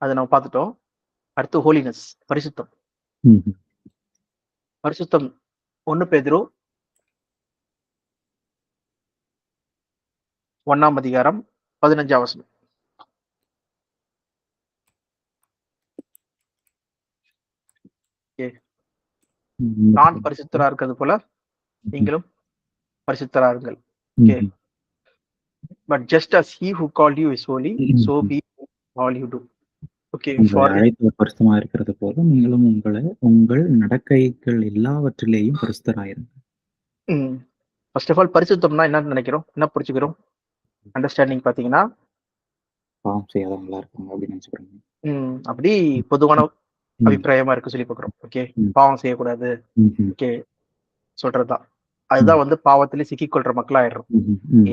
அதை நம்ம பார்த்துட்டோம். அடுத்து ஹோலினஸ், பரிசுத்தம். பரிசுத்தம் 1 பேதுரு 1ஆம் அதிகாரம் 15ஆம் வசனம். நான் பரிசுத்தரா இருக்கிறது போல நீங்களும் பரிசுத்தரா இருங்கள். Okay. But just as he who called you is holy, so be all you do. Okay. அழைத்தவர் பரிசுத்தமா இருக்கிறது போல நீங்களும் உங்கள் நடக்கைகள் எல்லாவற்றிலேயும் பரிசுத்தராயிருங்கள். ஃபர்ஸ்ட் ஆஃப் ஆல் பரிசுத்தம்னா என்னன்னு நினைக்கிறோம், என்ன புரிச்சுக்கிறோம்? அண்டர்ஸ்டாண்டிங் பாத்தீங்கன்னா பாவம் செய்யாதவங்களா இருக்காங்க அப்படின்னு நினைச்சுக்கிறோம். அப்படி பொதுவான அபிப்பிராயமா இருக்கு சொல்லி பாக்குறோம். ஓகே. பாவம் செய்யக்கூடாது ஓகே சொல்றதுதான். அதுதான் வந்து பாவத்திலே சிக்கிக்கொள்ற மக்களா ஆயிடுறோம்.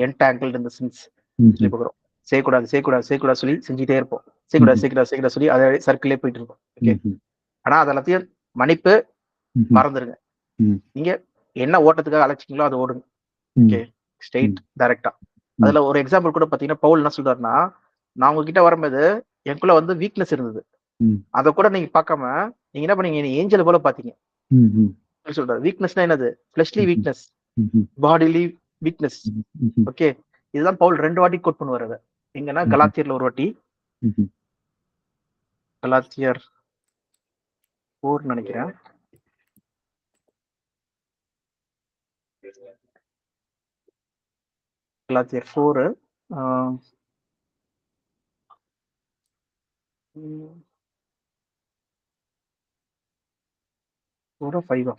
என்டாங்கிள்ட் இன் தி சின்ஸ் சொல்லி பாக்குறோம். செய்யக்கூடாது சொல்லி செஞ்சுட்டே இருப்போம். செய்யக்கூடாது சொல்லி அதே சர்க்கிளே போயிட்டு இருப்போம். ஓகே. ஆனா அதெல்லாத்தையும் மன்னிப்பு மறந்துடுங்க. நீங்க என்ன ஓட்டத்துக்காக அழைச்சிங்களோ அதை ஓடுங்க. ஓகே. ஸ்ட்ரெயிட் டைரக்டா. அதுல ஒரு எக்ஸாம்பிள் கூட பாத்தீங்கன்னா பவுல் என்ன சொல்றாருன்னா, நான் உங்ககிட்ட வரும்போது எனக்குள்ள வந்து வீக்னஸ் இருந்தது. அத கூட நீங்க பார்க்காம நீங்க என்ன பண்ணீங்க, நீங்க ஏஞ்சல் போல பாத்தீங்க சொல்றாரு. வீக்னஸ்னா என்னது? Fleshly weakness, bodily weakness. Okay, இதுதான் பவுல் 2 வாட்டி கோட் பண்ணுவாரு அத. எங்கன்னா கலாத்தியர்ல ஒரு வாட்டி, கலாத்தியர் 4 நினைக்கிறேன். கலாத்தியர் 4 5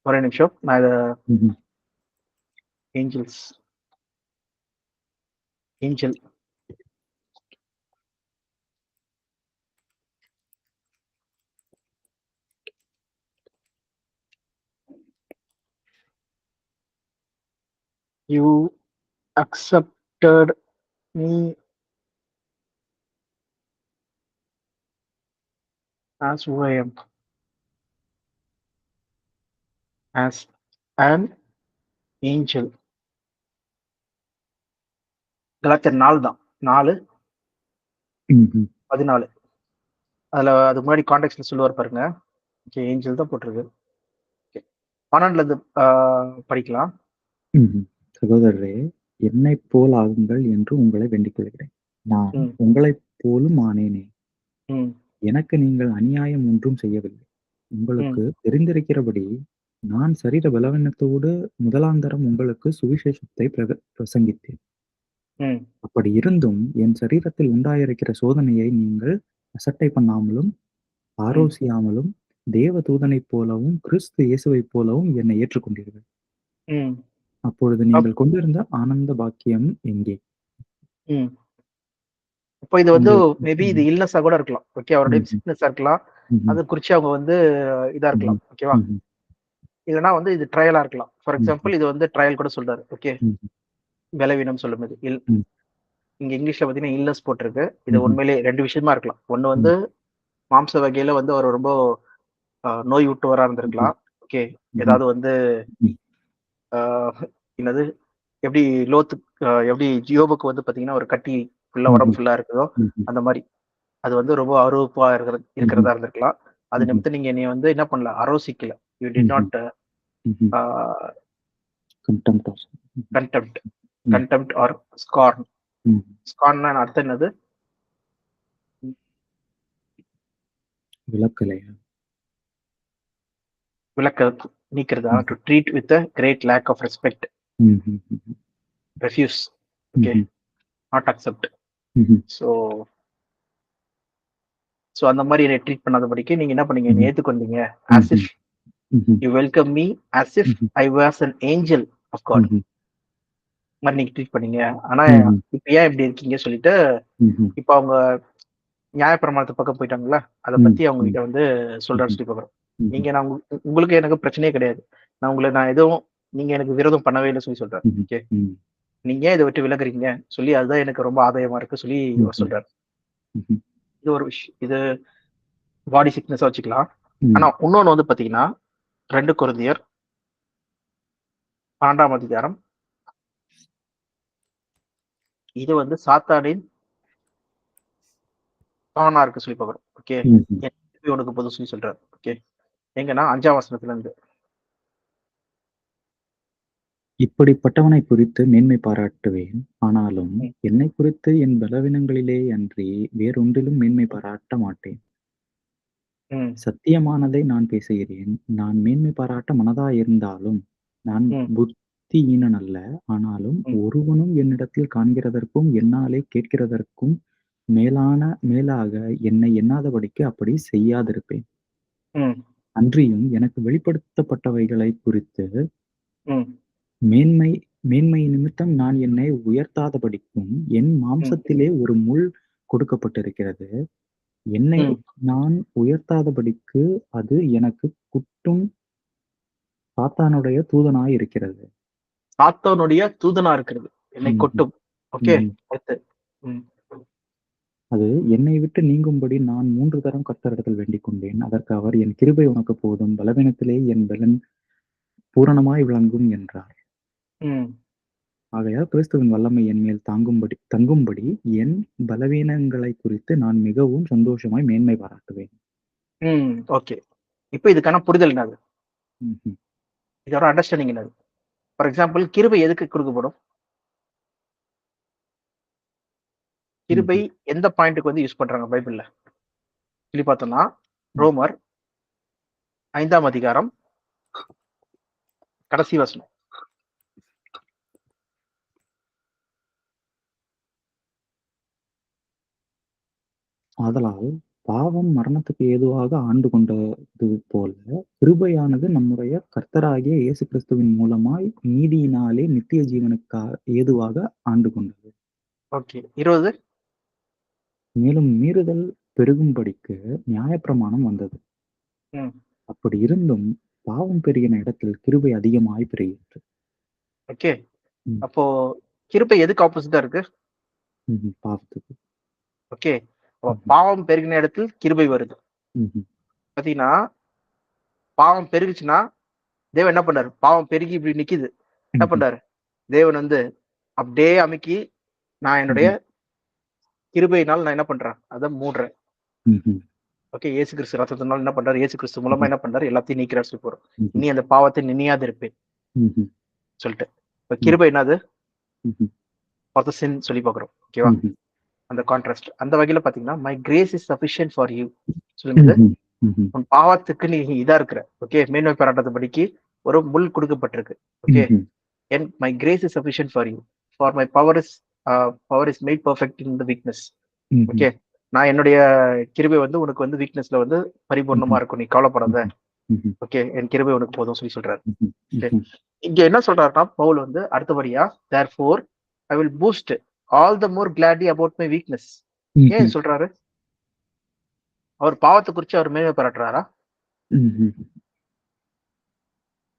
ஒரே நிமிஷம் நான் இத angel you accepted me as who I am, as an angel. கலாத்தியர் 4 தான், 4:14. அதுல அதுக்கு முன்னாடி கான்டெக்ட்ல சொல்லுவார் பாருங்க. ஓகே, ஏஞ்சல் தான் போட்டிருக்கு. 12ல இருந்து படிக்கலாம். சகோதரரே, என்னைப் போல் ஆகுங்கள் என்று உங்களை வேண்டிக் கொள்கிறேன். நான் உங்களைப் போலும் ஆனேனே. எனக்கு நீங்கள் அநியாயம் ஒன்றும் செய்யவில்லை. உங்களுக்கு தெரிந்திருக்கிறபடி நான் சரீர பலவீனத்தோடு முதலாந்தரம் உங்களுக்கு சுவிசேஷத்தை பிரசங்கித்தேன். அப்படி இருந்தும் என் சரீரத்தில் உண்டாயிருக்கிற சோதனையை நீங்கள் அசட்டை பண்ணாமலும் ஆரோசியாமலும் தேவ தூதனைப் போலவும் கிறிஸ்து இயேசுவைப் போலவும் என்னை ஏற்றுக்கொண்டீர்கள். அப்பொழுது நீங்கள் கொண்டிருந்த ஆனந்த பாக்கியம் எங்கே? இப்போ இது வந்து மேபி இது இல்னஸா கூட இருக்கலாம். ஓகே, அவருடைய சிக்னஸா இருக்கலாம். அது குறிச்சு அவங்க வந்து இதா இருக்கலாம். ஓகேவா? இல்லனா வந்து இது ட்ரையலா இருக்கலாம். ஃபார் எக்ஸாம்பிள் இது வந்து ட்ரையல் கூட சொல்றாரு. ஓகே, பலவீனம் சொல்லும்போது இங்க இங்கிலீஷ்ல பாத்தீங்கன்னா இல்னஸ் போட்டிருக்கு. இது உண்மையிலே 2 விஷயமா இருக்கலாம். ஒண்ணு வந்து மாம்ச வகையில வந்து அவர் ரொம்ப நோய் விட்டுவரா இருந்திருக்கலாம். ஓகே, ஏதாவது வந்து என்னது எப்படி லோத்து எப்படி யோபுக்கு வந்து பாத்தீங்கன்னா ஒரு கட்டி ஃபுல்லா உடம்பு ஃபுல்லா இருக்குதோ அந்த மாதிரி அது வந்து ரொம்ப அருவப்பா இருக்கிறதா இருந்திருக்கலாம். அது நிமித்தம் நீங்க என்னை வந்து என்ன பண்ணல, அரோசிக்கல. You did not contempt or scorn. ஸ்கார்ன்னா அர்த்தம் என்னது? விளக்க நீக்கிறதா? To treat with a great lack of respect. refuse. Okay, not accept. so அந்த மாதிரி என்னை ட்ரீட் பண்ணாதபடிக்கு நீங்க என்ன பண்ணீங்க, என்னை ஏத்துக்கொண்டீங்க. as if you welcome me as if I was an angel of God. மாதிரி நீங்க ட்ரீட் பண்ணீங்க. ஆனா இப்ப ஏன் இப்படி இருக்கீங்க சொல்லிட்டு இப்ப அவங்க நியாயப்பிரமாணத்து பக்கம் போயிட்டாங்கல்ல, அதை பத்தி அவங்க கிட்ட வந்து சொல்றாரு சொல்லி பாக்குறோம். நீங்க நான் உங்களுக்கு எனக்கு பிரச்சனையே கிடையாது. நான் எதுவும் நீங்க எனக்கு விரோதம் பண்ணவே இல்லை சொல்லி சொல்றாரு. ஓகே, நீங்க ஏன் இதை விட்டு விலகுறீங்க சொல்லி அதுதான் எனக்கு ரொம்ப ஆதாயமா இருக்கு சொல்லி சொல்றாரு. இது ஒரு விஷயம். இது பாடி சிக்னஸா வச்சுக்கலாம். ஆனா இன்னொன்னு வந்து பாத்தீங்கன்னா 2 கொரிந்தியர் 12ஆம் அதிகாரம். இது வந்து சாத்தானின் தானா இருக்கு சொல்லி பாக்குறோம். ஓகே, உனக்கு பொது சொல்லி சொல்றாரு. ஓகே, எங்கன்னா 5ஆம் வசனத்துல இருந்து, இப்படிப்பட்டவனை குறித்து மேன்மை பாராட்டுவேன். ஆனாலும் என்னை குறித்து என் பலவீனங்களிலே அன்றி வேறொன்றிலும் மேன்மை பாராட்ட மாட்டேன். சத்தியமானதை நான் பேசுகிறேன். நான் மேன்மை பாராட்ட மனதாயிருந்தாலும் நான் புத்தியீனன் அல்ல. ஆனாலும் ஒருவனும் என்னிடத்தில் காண்கிறதற்கும் என்னாலே கேட்கிறதற்கும் மேலாக என்னை எண்ணாதபடிக்கு அப்படி செய்யாதிருப்பேன். அன்றியும் எனக்கு வெளிப்படுத்தப்பட்டவைகளை குறித்து மேன்மை நிமித்தம் நான் என்னை உயர்த்தாதபடிக்கும் என் மாம்சத்திலே ஒரு முள் கொடுக்கப்பட்டிருக்கிறது. என்னை நான் உயர்த்தாதபடிக்கு அது எனக்கு குட்டும் சாத்தானுடைய தூதனாய் இருக்கிறது. சாத்தானுடைய தூதனா இருக்கிறது என்னை கொட்டும். ஓகே, அது என்னை விட்டு நீங்கும்படி நான் 3 தரம் கர்த்தரிடத்தில் வேண்டிக் கொண்டேன். அதற்கு அவர், என் கிருபை உனக்கு போதும், பலவீனத்திலே என் பலன் பூரணமாய் விளங்கும் என்றார். ம். ஆகையால் கிறிஸ்துவின் வல்லமை என் மேல் தங்கும்படி என் பலவீனங்களை குறித்து நான் மிகவும் சந்தோஷமாய் மேன்மை பாராட்டுவேன். ஓகே. இப்ப இதுக்கான புரிதல் என்னது? ம்ஹும். இதோட அண்டர்ஸ்டாண்டிங் என்னது? ஃபார் எக்ஸாம்பிள் கிருபை எதுக்கு கொடுக்கப்படும்? கிருபை ம்ஹும். எந்த பாயிண்ட்டுக்கு வந்து யூஸ் பண்றாங்க பைபிள்ல சொல்லி பார்த்தோம்னா, ரோமர் 5ஆம் அதிகாரம் கடைசி வசனம். ஆதலால் பாவம் மரணத்துக்கு ஏதுவாக ஆண்டு கொண்டது போல கிருபையானது நம்முடைய கர்த்தராகிய இயேசு கிறிஸ்துவின் மூலமாய் நீதியினாலே நித்திய ஜீவனுக்கு ஏதுவாக ஆண்டு கொண்டது. ஓகே. 20. மேலும் மீறுதல் பெருகும்படிக்கு நியாயப்பிரமாணம் வந்தது. ம். அப்படி இருந்தும் பாவம் பெருகின இடத்தில் கிருபை அதிகமாய் பெருகிற்று. ஓகே. ம். அப்போ கிருபை எதுக்கு ஆப்போசிட்டா இருக்கு? பாவத்துக்கு. ஓகே. பாவம் பெருகின இடத்தில் கிருபை வருது. பாத்தீங்கன்னா, பாவம் பெருகுச்சுன்னா தேவன் என்ன பண்ணாரு? பாவம் பெருகி இப்படி நிக்குது. என்ன பண்றாரு? தேவன் வந்து அப்படியே அமுக்கி, நான் என்னுடைய கிருபையினால் நான் என்ன பண்றேன்? அதை மூடுறேன். ஓகே. இயேசு கிறிஸ்து ரத்தத்தினால என்ன பண்றாரு? இயேசு கிறிஸ்து மூலமா என்ன பண்றாரு? எல்லாத்தையும் நீக்கிறார் சொல்லி போறோம். நீ அந்த பாவத்தை நினையாது இருப்பேன் சொல்லிட்டு. இப்ப கிருபை என்னது? ஃபார் தி சின் சொல்லி பாக்குறோம். ஓகேவா? அந்த கான்ட்ராஸ்ட். அந்த வகையில பாத்தீங்கன்னா, my grace is sufficient for you சொல்லுங்க. உன் பாவத்துக்கு நீ இதா இருக்கிற. ஓகே. மேன்மை பாராட்டத்தபடிக்கு ஒரு முள் கொடுக்கப்பட்டிருக்கு. Okay. and my grace is sufficient for you, for my power is made perfect in the weakness. Okay. நான் என்னுடைய கிருபை வந்து உனக்கு வந்து வீக்னஸ்ல வந்து பரிபூர்ணமா இருக்கும், நீ கவலைப்படாத. ஓகே. என் கிருபை உனக்கு போதும் சொல்லி சொல்றாரு. இங்க என்ன சொல்றாருன்னா பவுல் வந்து அடுத்தபடியா, therefore I will boost all the more gladly about my weakness. ஏன் சொல்றாரு? அவர் பாவத்தை குறிச்சு அவர் மேன்மை பாராட்டுறாரா?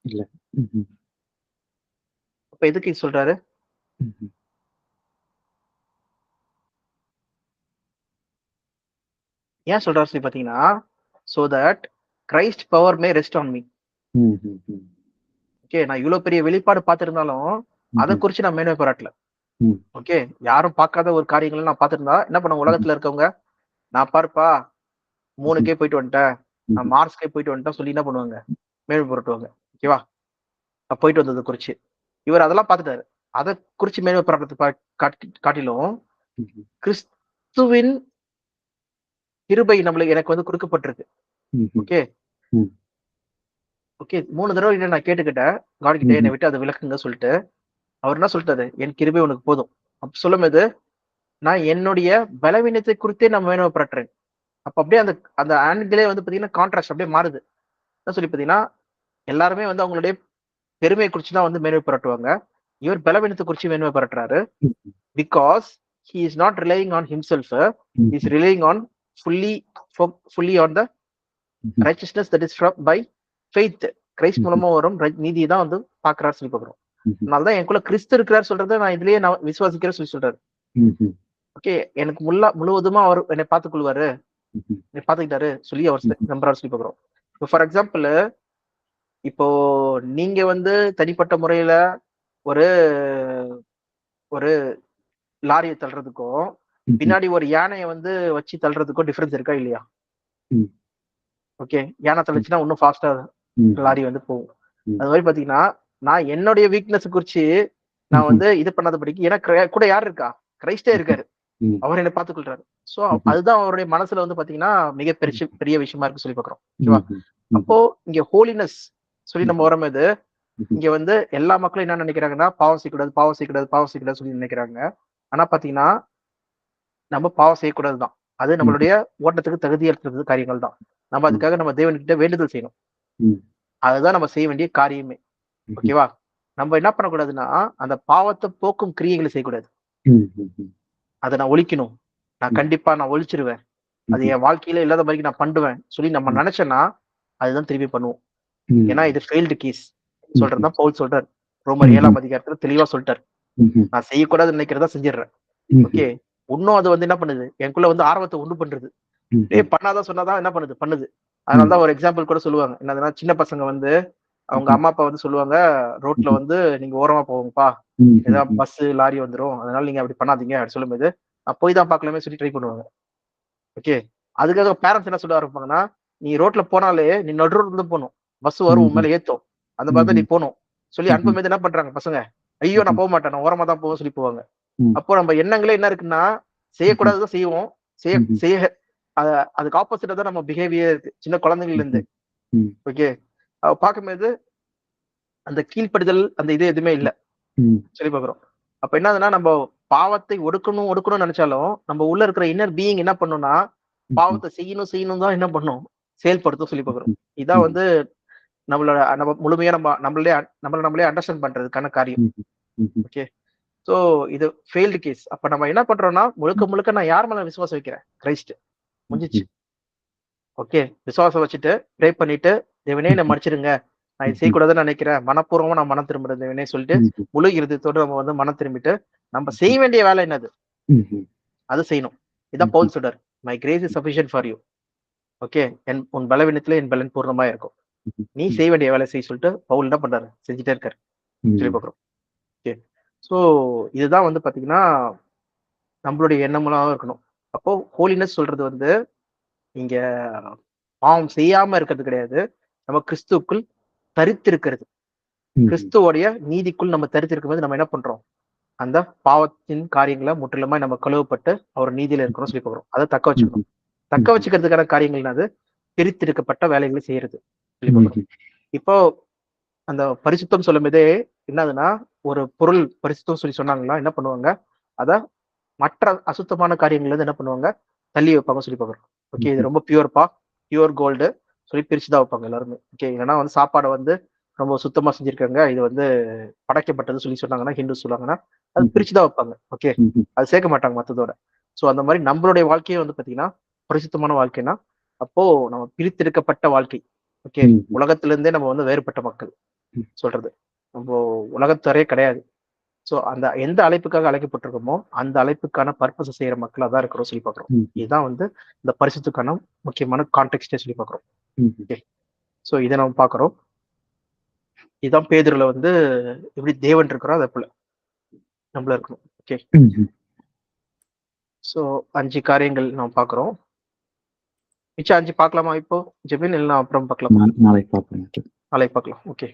இல்ல. அப்ப எதுக்கு சொல்றாரு? ஏன் சொல்றாரு சொல்லி பாத்தீங்கன்னா, so that Christ power may rest on me. Okay. நான் இவ்வளவு பெரிய வெளிப்பாடு பார்த்திருந்தாலும் அதை குறிச்சு நான் மேன்மை பாராட்டல. ஓகே. யாரும் பார்க்காத ஒரு காரியங்களை நான் பார்த்திருந்தா என்ன பண்ண, உலகத்துல இருக்கவங்க நான் பார்ப்பா 3கே போயிட்டு வந்துட்டேன், நான் மார்ஸ்கே போயிட்டு வந்துட்டேன் சொல்லி என்ன பண்ணுவாங்க? மேன்மை பாராட்டுவாங்க. ஓகேவா? போயிட்டு வந்தது குறிச்சு. இவர் அதெல்லாம் பார்த்துட்டாரு. அதை குறிச்சு மேன்மை பாராட்டத்தை காட்டிலும் கிறிஸ்துவின் கிருபை நம்மளுக்கு எனக்கு வந்து கொடுக்கப்பட்டிருக்கு. ஓகே. ஓகே. 3 தடவை நான் கேட்டுக்கிட்டேன் காட் கிட்ட, என்னை விட்டு அதை விலக்குங்க சொல்லிட்டு. அவர் என்ன சொல்லிட்டாரு? என் கிருபை உனக்கு போதும். அப்ப சொல்லும் போது நான் என்னுடைய பலவீனத்தை குறித்தே நான் மேன்மை பாராட்டுறேன். அப்ப அப்படியே அந்த அந்த ஆங்கிளே வந்து பாத்தீங்கன்னா கான்ட்ராஸ்ட் அப்படியே மாறுது. என்ன சொல்லி பாத்தீங்கன்னா, எல்லாருமே வந்து அவங்களுடைய பெருமையை குறிச்சு தான் வந்து மேன்மை பாராட்டுவாங்க. இவர் பலவீனத்தை குறிச்சு மேன்மை பாராட்டுறாரு. Because he is not relying on himself, he is relying on fully on the righteousness that is from by faith. Christ மூலமா வரும் நீதியை தான் வந்து பாக்குறாரு சொல்லி பாக்குறோம். அதனாலதான் எனக்குள்ள கிறிஸ்து இருக்கிறார் சொல்றதை நான் இதுலயே நான் விசுவாசிக்கிறேன் சொல்லி சொல்றாரு. ஓகே. எனக்கு முழுவதுமா அவர் என்னை பார்த்துக் கொள்வாரு, என்னை பார்த்துக்கிட்டாரு சொல்லி அவர் நம்புறாரு சொல்லி பாக்குறோம். இப்போ ஃபார் எக்ஸாம்பிள், இப்போ நீங்க வந்து தனிப்பட்ட முறையில ஒரு ஒரு லாரியை தள்ளுறதுக்கும் பின்னாடி ஒரு யானையை வந்து வச்சு தள்ளுறதுக்கும் டிஃபரன்ஸ் இருக்கா இல்லையா? ஓகே. யானை தள்ளிச்சுன்னா இன்னும் ஃபாஸ்டா லாரி வந்து போகும். அது மாதிரி பாத்தீங்கன்னா, நான் என்னுடைய வீக்னஸ் குறிச்சு நான் வந்து இது பண்ணாதபடிக்கு எனக்கு கூட யார் இருக்கா? கிரைஸ்டே இருக்காரு. அவர் என்ன பார்த்துக் கொள்றாரு. சோ அதுதான் அவருடைய மனசுல வந்து பாத்தீங்கன்னா மிக பெரிய விஷயமா இருக்கு சொல்லி பாக்குறோம். ஓகேவா? அப்போ இங்க ஹோலினஸ் சொல்லி நம்ம வரும்போது இங்க வந்து எல்லா மக்களும் என்ன நினைக்கிறாங்கன்னா, பாவம் செய்யக்கூடாது சொல்லி நினைக்கிறாங்க. ஆனா பாத்தீங்கன்னா நம்ம பாவம் செய்யக்கூடாதுதான். அது நம்மளுடைய ஓட்டத்துக்கு தகுதியற்றது காரியங்கள் தான். நம்ம அதுக்காக நம்ம தேவன்கிட்ட வேண்டுதல் செய்யணும். அதுதான் நம்ம செய்ய வேண்டிய காரியமே. ஓகேவா? நம்ம என்ன பண்ணக்கூடாதுன்னா, அந்த பாவத்தை போக்கும் கிரியைகளை செய்யக்கூடாது. அதை நான் ஒழிக்கணும், நான் கண்டிப்பா நான் ஒழிச்சிருவேன், அது என் வாழ்க்கையில இல்லாத மாதிரி நான் பண்ணுவேன் சொல்லி நம்ம நினைச்சோன்னா அதுதான் திருப்பி பண்ணுவோம். ஏன்னா இது ஃபெயில்டு கேஸ் சொல்றதுதான் பவுல் சொல்றாரு. ரோமர் 7ஆம் அதிகாரத்துல தெளிவா சொல்லிட்டாரு. நான் செய்யக்கூடாதுன்னு நினைக்கிறதா செஞ்சிடறேன். ஓகே. இன்னும் அது வந்து என்ன பண்ணுது? எனக்குள்ள வந்து ஆர்வத்தை உண்டு பண்றது. பண்ணாதான் சொன்னாதான் என்ன பண்ணுது? அதனாலதான் ஒரு எக்ஸாம்பிள் கூட சொல்லுவாங்க. என்னதுன்னா, சின்ன பசங்க வந்து அவங்க அம்மா அப்பா வந்து சொல்லுவாங்க, ரோட்ல வந்து நீங்க ஓரமா போங்கப்பா, ஏதாவது பஸ் லாரி வந்துரும், அதனால நீங்க அப்படி பண்ணாதீங்க அப்படி சொல்லும்போது நான் போய் தான் பார்க்கலாமே சொல்லி ட்ரை பண்ணுவாங்க. ஓகே. அதுக்காக பேரண்ட்ஸ் என்ன சொல்ல ஆரம்பிப்பாங்கன்னா, நீ ரோட்ல போனாலே நீ நடு ரோட்ல இருந்து போணும், பஸ் வரும் உன் மேல ஏத்தும், அந்த மாதிரி தான் நீ போகணும் சொல்லி அனுப்பும்போது என்ன பண்றாங்க பசங்க, ஐயோ நான் போக மாட்டேன், நான் ஓரமா தான் போவேன் சொல்லி போவாங்க. அப்போ நம்ம எண்ணங்களே என்ன இருக்குன்னா, செய்யக்கூடாதுதான் செய்வோம், செய்ய செய்ய அதுக்கு ஆப்போசிட்டா தான் நம்ம பிஹேவியர் இருக்கு சின்ன குழந்தைங்கள்ல இருந்து. ஓகே. பார்க்கும்போது அந்த கீழ்ப்படிதல் அந்த இது எதுவுமே இல்ல சொல்லி பாக்குறோம். அப்ப என்ன ஆகுதுன்னா, நம்ம பாவத்தை ஒடுக்கணும்னு நினைச்சாலும் நம்ம உள்ள இருக்கிற இன்னர் பீயிங் என்ன பண்ணும்னா, பாவத்தை செய்யணும் தான் என்ன பண்ணும், செயல்படுத்தும் சொல்லி பாக்குறோம். இதான் வந்து நம்ம முழுமையா நம்மளே அண்டர்ஸ்டாண்ட் பண்றதுக்கான காரியம். ஓகே. சோ இது ஃபெயில்டு கேஸ். அப்ப நம்ம என்ன பண்றோம்னா, முழுக்க நான் யார் மேல விசுவாசம் வைக்கிறேன்? கிரைஸ்ட். முடிஞ்சிச்சு. ஓகே. விசுவாசம் வச்சுட்டு ப்ரே பண்ணிட்டு, தேவனே என்ன மன்னிச்சிடுங்க, நான் இது செய்யக்கூடாதுன்னு நினைக்கிறேன், மனப்பூர்வமா நான் மனம் திரும்புறேன் தேவனே சொல்லிட்டு முழு இருதயத்தோட நம்ம வந்து மனம் திரும்பிட்டு நம்ம செய்ய வேண்டிய வேலை என்னது அது செய்யணும். இதான் பவுல் சொல்றாரு, my grace is sufficient for you. Okay. உன் பலவீனத்துல என் பலன் பூர்ணமா இருக்கும், நீ செய்ய வேண்டிய வேலை செய்ய சொல்லிட்டு பவுல் என்ன பண்றாரு, செஞ்சுட்டே இருக்காரு சொல்லி பாக்குறோம். ஓகே. சோ இதுதான் வந்து பாத்தீங்கன்னா நம்மளுடைய எண்ணமெல்லாம் இருக்கணும். அப்போ ஹோலினஸ் சொல்றது வந்து இங்க பாவம் செய்யாம இருக்கிறது கிடையாது, நம்ம கிறிஸ்துவுக்குள் தரித்திருக்கிறது. கிறிஸ்துவோடைய நீதிக்குள் நம்ம தரித்திருக்கும் போது நம்ம என்ன பண்றோம், அந்த பாவத்தின் காரியங்களை முற்றிலுமா நம்ம கழுவப்பட்டு அவர் நீதியில இருக்கிறோம் சொல்லி போகிறோம். அதை தக்க வச்சுக்கணும். தக்க வச்சுக்கிறதுக்கான காரியங்கள் என்னது, பிரித்திருக்கப்பட்ட வேலைகளை செய்யறது சொல்லி போகிறோம். இப்போ அந்த பரிசுத்தம் சொல்லும் போதே என்னதுன்னா, ஒரு பொருள் பரிசுத்தம் சொல்லி சொன்னாங்கன்னா என்ன பண்ணுவாங்க, அத மற்ற அசுத்தமான காரியங்கள் வந்து என்ன பண்ணுவாங்க, தள்ளி வைப்பாங்க சொல்லி பாக்குறோம். ஓகே. இது ரொம்ப பியூர்பா, பியூர் கோல்டு சொல்லி பிரிச்சுதான் வைப்பாங்க எல்லாருமே. ஓகே. இல்லைன்னா வந்து சாப்பாடை வந்து ரொம்ப சுத்தமா செஞ்சிருக்காங்க, இது வந்து படைக்கப்பட்டது சொல்லி சொன்னாங்கன்னா, ஹிந்து சொல்லுவாங்கன்னா அது பிரிச்சுதான் வைப்பாங்க. ஓகே. அது சேர்க்க மாட்டாங்க மத்ததோட. சோ அந்த மாதிரி நம்மளுடைய வாழ்க்கையை வந்து பாத்தீங்கன்னா பரிசுத்தமான வாழ்க்கைனா, அப்போ நம்ம பிரித்தெடுக்கப்பட்ட வாழ்க்கை. ஓகே. உலகத்துல இருந்தே நம்ம வந்து வேறுபட்ட மக்கள் சொல்றது, நம்ம உலகத்தரே கிடையாது. சோ அந்த எந்த அழைப்புக்காக அழைக்கப்பட்டிருக்கோமோ அந்த அழைப்புக்கான பர்பஸ் செய்யற மக்களா தான் இருக்கிறோம் சொல்லி பாக்குறோம். இதுதான் வந்து இந்த பரிசுத்துக்கான முக்கியமான கான்டெக்ஸ்டே சொல்லி பாக்குறோம். ஓகே. சோ இதை நம்ம பாக்குறோம். இதுதான் பேதுருல வந்து எப்படி தேவன் இருக்கிறோம் அதை போல நம்மள இருக்கணும். ஓகே. சோ 5 காரியங்கள் நம்ம பாக்குறோம். மிச்சம் 5 பார்க்கலாமா இப்போ ஜெபின், இல்ல அப்புறம் பார்க்கலாமா? நாளைக்கு பார்க்கலாம். ஓகே.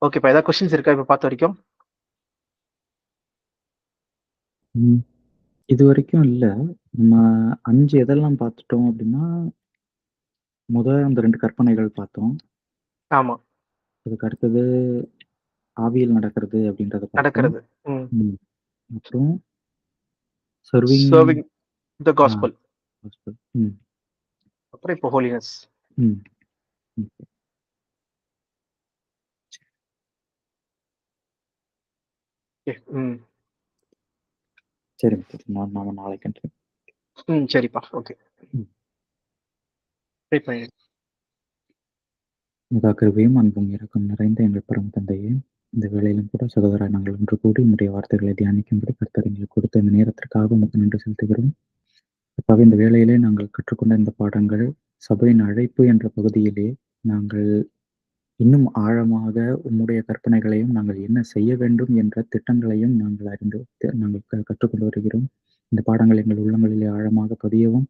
ஓகேப்பா, ஏதாவது கொஸ்டின்ஸ் இருக்கா இப்ப பார்த்த வரைக்கும்? இது வரைக்கும் இல்ல. நம்ம 5 எதெல்லாம் பார்த்துட்டோம் அப்படின்னா, அந்த 2 கற்பனைகள் பார்த்தோம். ஆமா. அதுக்கு அடுத்தது ஆவியில் நடக்கிறது அப்படின்றத நடக்கிறது. அப்புறம் சர்விங் தி காஸ்பல். அப்புறம் இப்போ ஹோலினஸ். சரி, நாம நாளைக்கு. சரிப்பா. ஓகே. மகா கிருபையும் அன்பும் இரக்கம் நிறைந்த எங்கள் பரம தந்தையே, இந்த வேளையிலும் கூட சகோதரர் நாங்கள் ஒன்று கூடி உங்களுடைய வார்த்தைகளை தியானிக்கும்படி கர்த்தர் எங்களுக்கு கொடுத்த இந்த நேரத்திற்காக உங்களுக்கு நன்றி செலுத்துகிறோம். அப்பாவே, இந்த வேளையிலே நாங்கள் கற்றுக்கொண்ட இந்த பாடங்கள் சபையின் அழைப்பு என்ற பகுதியிலே நாங்கள் இன்னும் ஆழமாக உம்முடைய கற்பனைகளையும் நாங்கள் என்ன செய்ய வேண்டும் என்ற திட்டங்களையும் நாங்கள் கற்றுக்கொண்டு வருகிறோம். இந்த பாடங்கள் எங்கள் உள்ளங்களிலே ஆழமாக பதியவும்,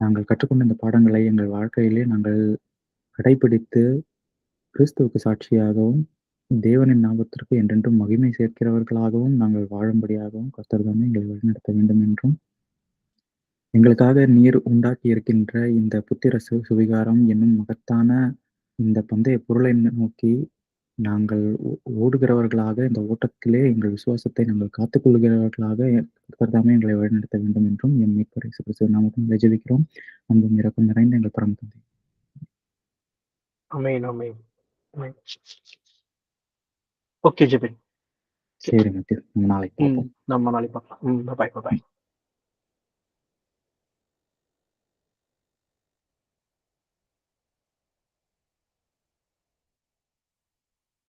நாங்கள் கற்றுக்கொண்ட இந்த பாடங்களை எங்கள் வாழ்க்கையிலே நாங்கள் கடைபிடித்து கிறிஸ்துவுக்கு சாட்சியாகவும் தேவனின் நாமத்திற்கு என்றென்றும் மகிமை சேர்க்கிறவர்களாகவும் நாங்கள் வாழும்படியாகவும் கர்த்தர் தாமே எங்களை வழிநடத்த வேண்டும் என்றும், எங்களுக்காக நீர் உண்டாக்கி இருக்கின்ற இந்த புத்திர சுவிகாரம் என்னும் மகத்தான இந்த பந்தய பொருளை நோக்கி நாங்கள் ஓடுகிறவர்களாக, இந்த ஓட்டத்திலே எங்கள் விசுவாசத்தை நாங்கள் காத்துக்கொள்கிறவர்களாக கர்த்தர் தாமே எங்களை வழிநடத்த வேண்டும் என்றும் என் மீட்பர் இயேசு கிறிஸ்துவின் நாமத்தில் ஜெபிக்கிறோம். அன்பும் இரக்கம் நிறைந்த எங்கள் பரம தந்தை. ஆமென், ஆமென். ஓகே ஜெபின். சரி மத்திய, நம்ம நாளைக்கு பார்ப்போம். நம்ம நாளைக்கு பார்க்கலாம். பாய்.